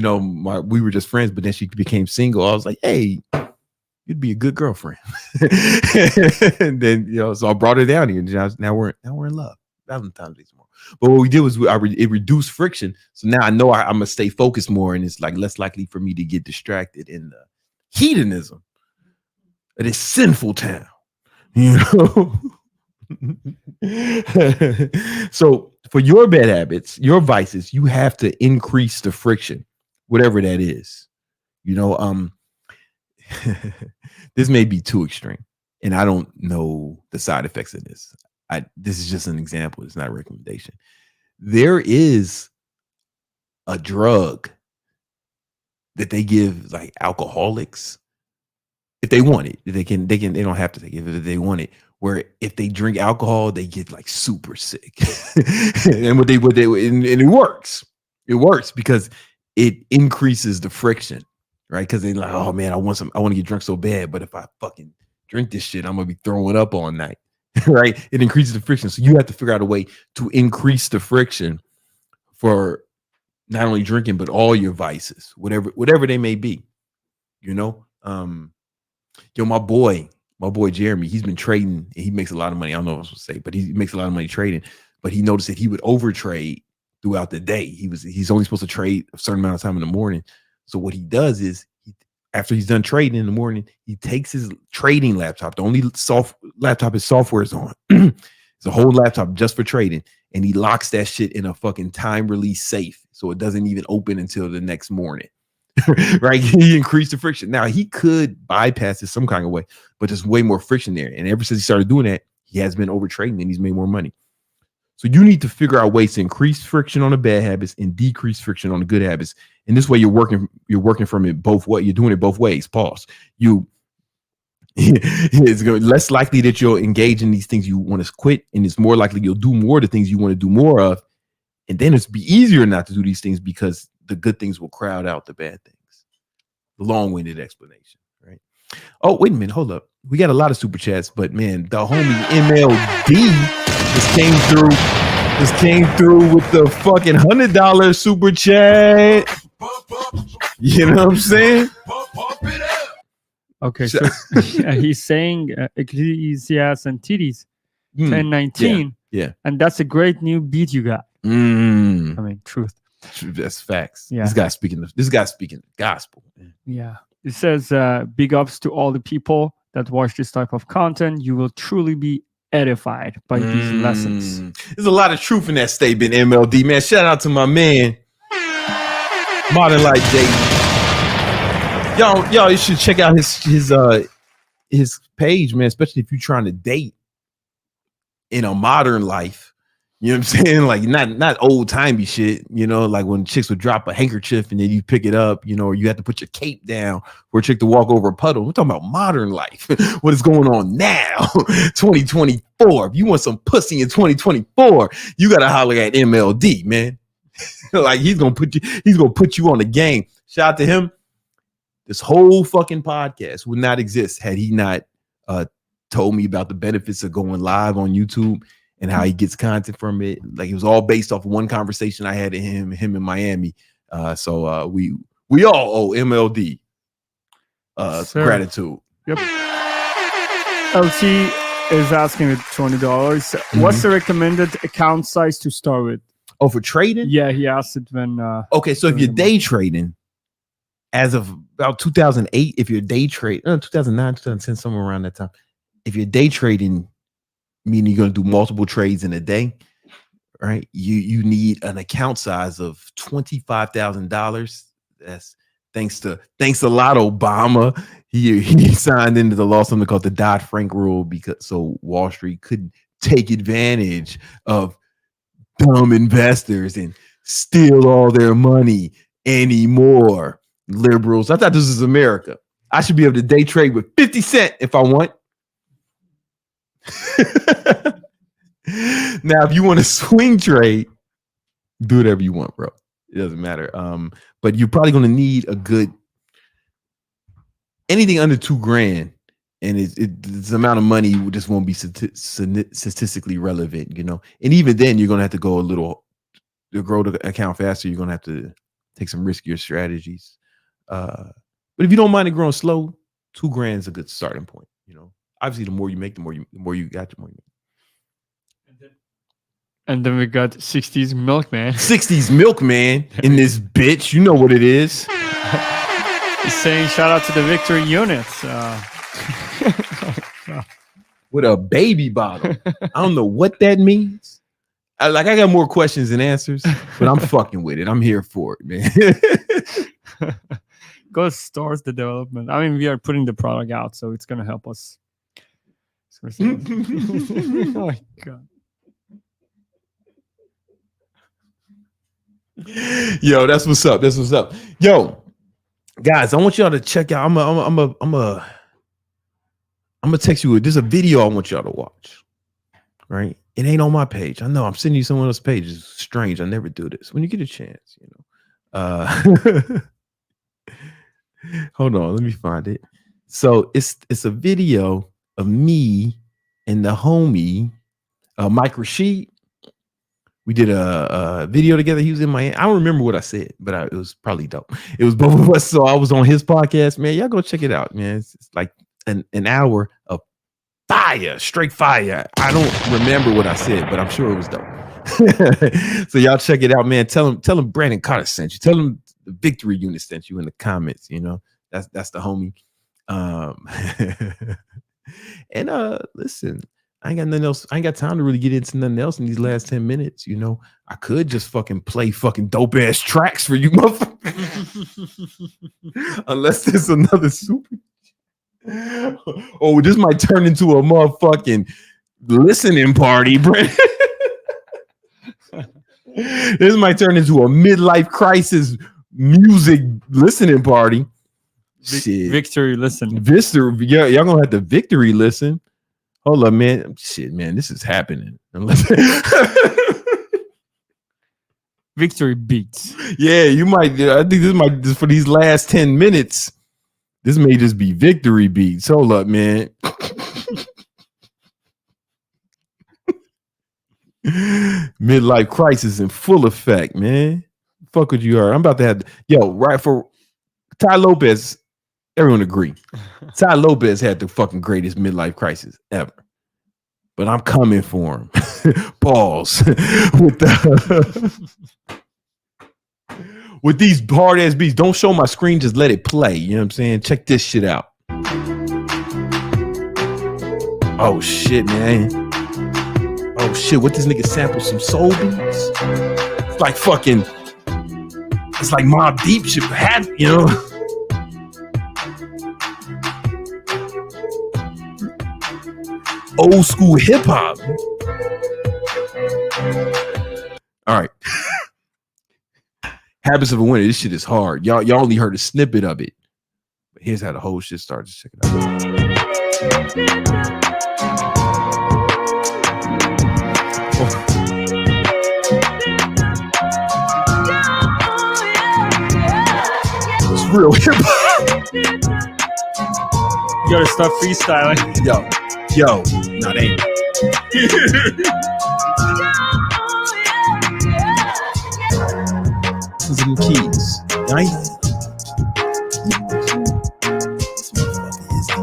we were just friends, but then she became single. I was like, hey, you'd be a good girlfriend. And then so I brought her down here, and now we're in love. Valentine's Day tomorrow. But what we did was it reduced friction. So now I know I'm gonna stay focused more, and it's like less likely for me to get distracted in the hedonism of this sinful town. So for your bad habits, your vices, you have to increase the friction, whatever that is. This may be too extreme, and I don't know the side effects of this. This is just an example. It's not a recommendation. There is a drug that they give like alcoholics if they want it. They don't have to take it if they want it. Where if they drink alcohol, they get like super sick. And and it works. It works because it increases the friction, right? Because they're like, oh man, I want to get drunk so bad, but if I fucking drink this shit, I'm gonna be throwing up all night. Right? It increases the friction. So you have to figure out a way to increase the friction for not only drinking, but all your vices, whatever they may be. My boy Jeremy, he's been trading, and he makes a lot of money. I don't know what I was supposed to say, but he makes a lot of money trading. But he noticed that he would overtrade throughout the day. He's only supposed to trade a certain amount of time in the morning. So what he does is, after he's done trading in the morning, he takes his trading laptop. The only laptop his software is on. It's a whole laptop just for trading, and he locks that shit in a fucking time release safe, so it doesn't even open until the next morning. Right? He increased the friction. Now he could bypass it some kind of way, but there's way more friction there. And ever since he started doing that, he has been over trading, and he's made more money. So you need to figure out ways to increase friction on the bad habits and decrease friction on the good habits. And this way you're working from it both ways. You're doing it both ways. Pause. It's less likely that you'll engage in these things you want to quit, and it's more likely you'll do more of the things you want to do more of. And then it's be easier not to do these things because the good things will crowd out the bad things. Long-winded explanation, right? Oh, wait a minute. Hold up. We got a lot of super chats, but man, the homie MLD just came through with the fucking $100 super chat. You know what I'm saying? Okay, so he's saying Ecclesiastes and Titties 10:19. Yeah. And that's a great new beat you got. I mean, truth. That's facts. Yeah. This guy's speaking the gospel. Yeah. It says, big ups to all the people that watch this type of content. You will truly be edified by these lessons. There's a lot of truth in that statement, MLD. Man, shout out to my man, Modern Life Dating. Y'all, you should check out his page, man, especially if you're trying to date in a modern life. You know what I'm saying? Like not old timey shit, like when chicks would drop a handkerchief and then you pick it up, or you have to put your cape down for a chick to walk over a puddle. We're talking about modern life. What is going on now? 2024. If you want some pussy in 2024, you gotta holler at MLD, man. Like he's gonna put you on the game. Shout out to him. This whole fucking podcast would not exist had he not told me about the benefits of going live on YouTube and how he gets content from it. Like it was all based off of one conversation I had with him in Miami. So we all owe MLD gratitude. Yep. LT is asking with $20. What's the recommended account size to start with? Oh, for trading? Yeah, he asked it when. Okay, so if you're day trading, as of about 2008, if you're day trade, 2009, 2010, somewhere around that time, if you're day trading, meaning you're going to do multiple trades in a day, right? You need an account size of $25,000. That's thanks a lot, Obama. He signed into the law something called the Dodd-Frank rule so Wall Street couldn't take advantage of dumb investors and steal all their money anymore. Liberals. I thought this was America. I should be able to day trade with 50 cents if I want. Now, if you want to swing trade, do whatever you want, bro. It doesn't matter. But you're probably going to need a good anything under $2,000 and it's the amount of money just won't be statistically relevant, you know. And even then, you're gonna have to go a little to grow the account faster. You're gonna have to take some riskier strategies. But if you don't mind it growing slow, $2,000 is a good starting point. You know, obviously, the more you make, the more you got, the more you make. And then we got 60s Milkman. 60s Milkman in this bitch. You know what it is. He's saying shout out to the Victory units. With a baby bottle. I don't know what that means. I got more questions than answers, but I'm fucking with it. I'm here for it, man. Go start the development. I mean, we are putting the product out, so it's gonna help us. Oh my God. Yo, that's what's up. That's what's up. Yo, guys, I want y'all to check out. I'm gonna text you. There's a video I want y'all to watch. Right? It ain't on my page. I know. I'm sending you someone else's page. It's strange. I never do this. When you get a chance, you know. Hold on, let me find it. So it's a video of me and the homie Mike Rashid. We did a video together. He was in Miami. I don't remember what I said, but it was probably dope. It was both of us. So I was on his podcast, man. Y'all go check it out, man. It's like an hour of fire, straight fire. I don't remember what I said, but I'm sure it was dope. So y'all check it out, man. Tell him Brandon Carter sent you. Tell him the Victory Unit sent you in the comments. You know, that's the homie. And listen, I ain't got nothing else. I ain't got time to really get into nothing else in these last 10 minutes. You know, I could just fucking play fucking dope ass tracks for you, motherfucker. Unless there's another super. Oh, this might turn into a motherfucking listening party, Brent. This might turn into a midlife crisis music listening party. Shit. Victory listen. Victory, yeah, y'all gonna have to Victory listen. Hold up, man. Shit, man, this is happening. Victory beats. Yeah, you might. I think this might just for these last 10 minutes. This may just be Victory beats. Hold up, man. Midlife crisis in full effect, man. Fuck what you heard. I'm about to have right for Ty Lopez. Everyone agree. Ty Lopez had the fucking greatest midlife crisis ever. But I'm coming for him. Pause. With these hard ass beats. Don't show my screen, just let it play. You know what I'm saying? Check this shit out. Oh shit, man. Oh shit, what this nigga sample some soul beats? It's like fucking, it's like Mobb Deep shit, you know? Old school hip hop. All right. Habits of a Winner. This shit is hard. Y'all only heard a snippet of it. But here's how the whole shit starts. Check it out. It's real hip hop. You gotta stop freestyling. Yo, no, they ain't. Some keys, right? This motherfucker is the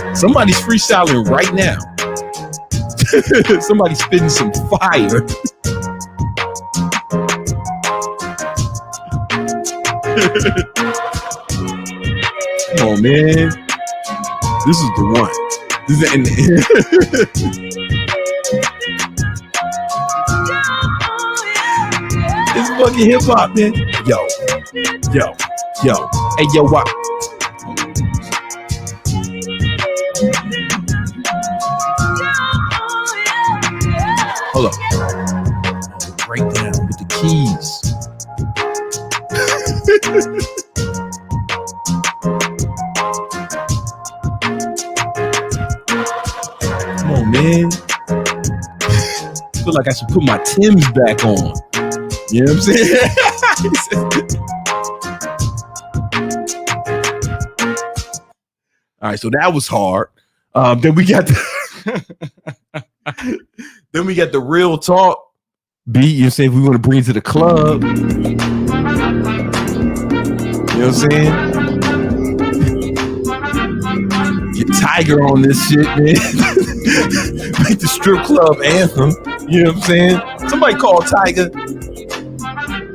man. Somebody's freestyling right now. Somebody's spitting some fire. Come on, man. This is the one. It's fucking hip hop, man. Yo. Hey, yo, what? Hold up. Breakdown with the keys. Come on, man. I feel like I should put my Timbs back on. You know what I'm saying? All right, so that was hard. Then we got the real talk beat. You know, say if we want to bring it to the club. You know what I'm saying? Get Tiger on this shit, man. Make the strip club anthem. You know what I'm saying? Somebody call Tiger.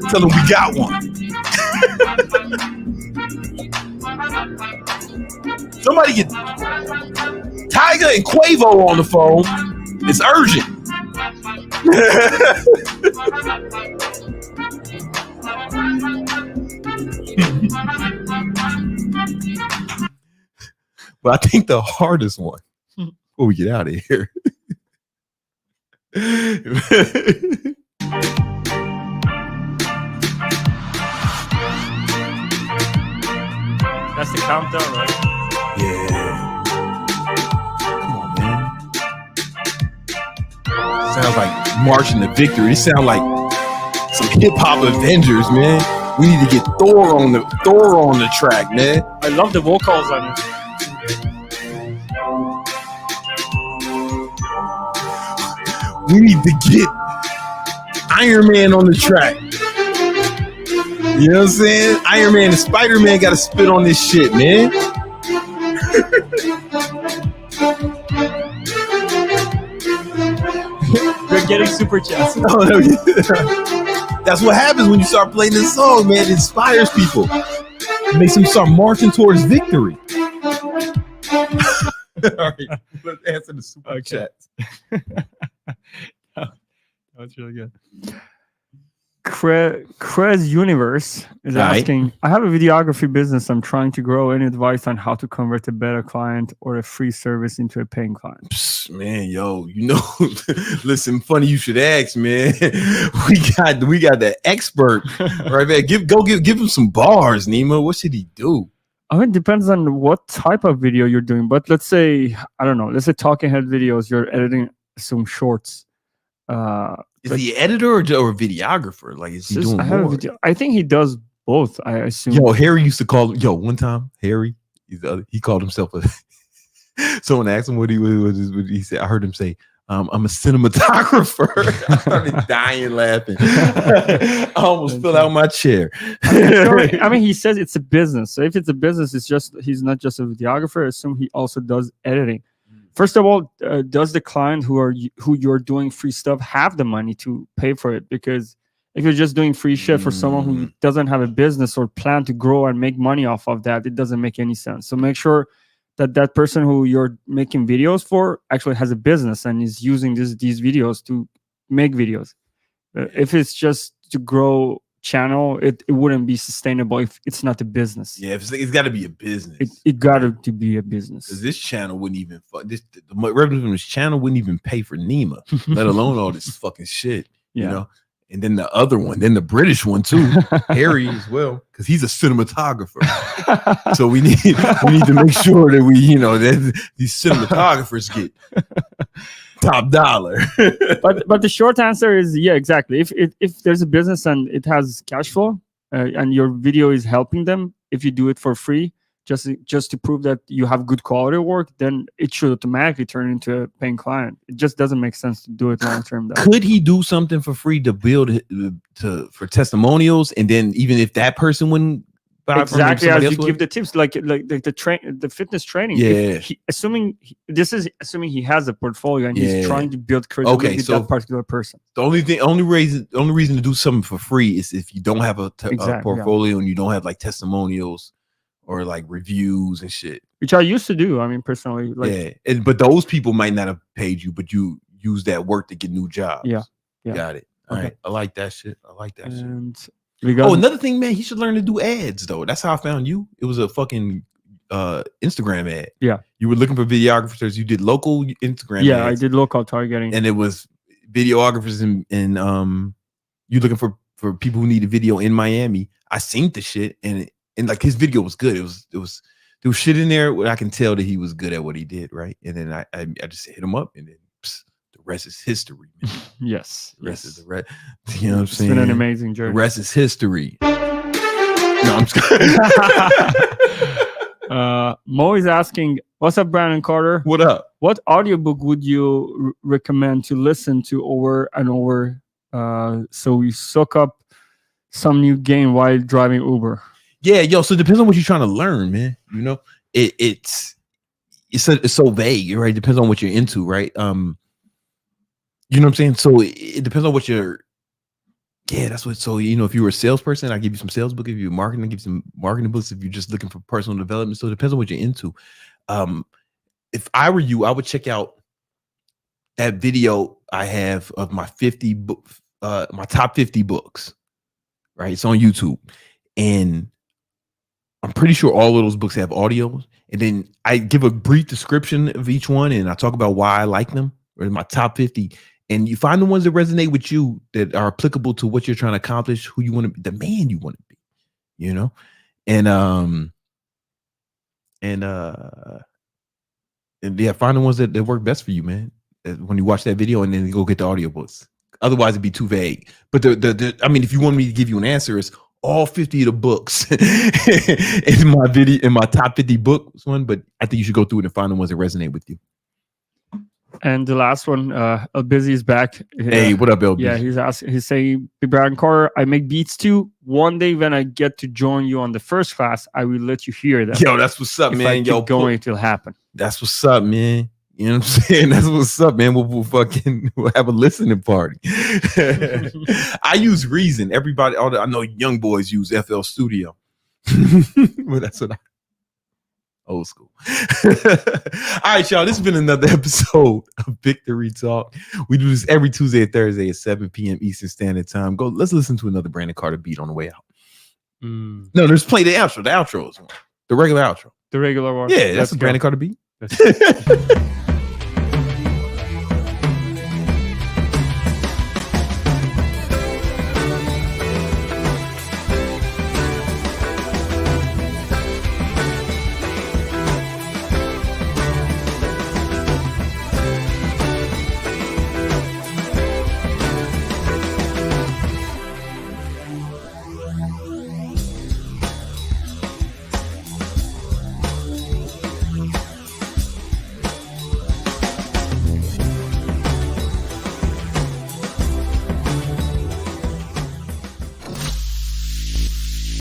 Tell him we got one. Somebody get Tiger and Quavo on the phone. It's urgent. But I think the hardest one before we get out of here. That's the countdown, right? Yeah. Come on, man. Sounds like marching to victory. It sounds like some hip hop Avengers, man. We need to get Thor on the track, man. I love the vocals on it. We need to get Iron Man on the track. You know what I'm saying? Iron Man and Spider-Man got to spit on this shit, man. We're getting super chats. Oh, no. That's what happens when you start playing this song, man. It inspires people. It makes them start marching towards victory. All right, let's answer the super chats. That's really good. Crez Universe is asking, I have a videography business. I'm trying to grow. Any advice on how to convert a beta client or a free service into a paying client? Psst, man, yo, you know, listen, funny you should ask, man. We got the expert right there. Give him some bars, Nima. What should he do? I mean, it depends on what type of video you're doing. But let's say, I don't know, let's say talking head videos, you're editing some shorts. Is he editor or videographer? Like, is he doing more? I think he does both. I assume. Yo, Harry used to call. One time, Harry, he called himself a. Someone asked him what he said. I heard him say, "I'm a cinematographer." I started dying laughing. I almost fell out of my chair. I mean, he says it's a business. So if it's a business, he's not just a videographer. I assume he also does editing. First of all, does the client who you're doing free stuff have the money to pay for it? Because if you're just doing free shit for someone who doesn't have a business or plan to grow and make money off of that, it doesn't make any sense. So make sure that person who you're making videos for actually has a business and is using these videos to make videos. If it's just to grow channel, it wouldn't be sustainable if it's not a business. Yeah, it's got to be a business. It got to be a business. Because this channel wouldn't even the revenue from this channel wouldn't even pay for Nima, let alone all this fucking shit. You know. And then the other one, then the British one too, Harry as well, because he's a cinematographer. So we need to make sure that that these cinematographers get top dollar. but the short answer is exactly. If there's a business and it has cash flow and your video is helping them, if you do it for free, just to prove that you have good quality work, then it should automatically turn into a paying client. It just doesn't make sense to do it long term. Could he do something for free to build for testimonials, and then even if that person wouldn't buy exactly as you give the tips, like the fitness training? Yeah. Assuming he has a portfolio and he's trying to build credibility with that particular person. The only reason to do something for free is if you don't have a portfolio and you don't have like testimonials or like reviews and shit, which I used to do. I mean, personally, but those people might not have paid you, but you use that work to get new jobs. Yeah. Got it. All right, I like that shit. Shit. Another thing, man, he should learn to do ads though. That's how I found you. It was a fucking Instagram ad. Yeah, you were looking for videographers. You did local Instagram. Yeah, ads, I did local targeting, and it was videographers and you looking for people who needed video in Miami. I seen the shit and like his video was good. There was shit in there where I can tell that he was good at what he did, right? And then I just hit him up, and then the rest is history, man. Yes. The rest is the rest. You know what I'm saying? It's been an amazing journey. The rest is history. No, I'm just Mo is asking, what's up, Brandon Carter? What up? What audiobook would you recommend to listen to over and over so we soak up some new game while driving Uber? Yeah, yo, so it depends on what you're trying to learn, man. You know, it's so vague, right? It depends on what you're into, right? You know what I'm saying? So it depends on what you're. Yeah, that's what. So you know, if you were a salesperson, I give you some sales book. If you're marketing, I give you some marketing books. If you're just looking for personal development, so it depends on what you're into. If I were you, I would check out that video I have of my 50 book, my top 50 books. Right, it's on YouTube, and I'm pretty sure all of those books have audios. And then I give a brief description of each one, and I talk about why I like them, or my top 50. And you find the ones that resonate with you, that are applicable to what you're trying to accomplish, who you want to be, the man you want to be, you know? And yeah, find the ones that work best for you, man. When you watch that video, and then go get the audiobooks. Otherwise, it'd be too vague. But I mean, if you want me to give you an answer, it's all 50 of the books in my video, in my top 50 books one. But I think you should go through it and find the ones that resonate with you. And the last one, El Busy is back. Hey, what up, El Busy? Yeah, he's saying, "Big Brandon Carter, I make beats too. One day when I get to join you on the first class, I will let you hear that." Yo, that's what's up, if man. I keep going, it'll happen. That's what's up, man. You know what I'm saying? That's what's up, man. We'll have a listening party. I use Reason. Everybody, I know young boys use FL Studio. Well, that's what old school. All right, y'all. This has been another episode of Victory Talk. We do this every Tuesday and Thursday at 7 p.m. Eastern Standard Time. Let's listen to another Brandon Carter beat on the way out. No, let's play the outro. The outro is one. The regular outro. The regular one. Yeah, that's a Brandon Carter beat.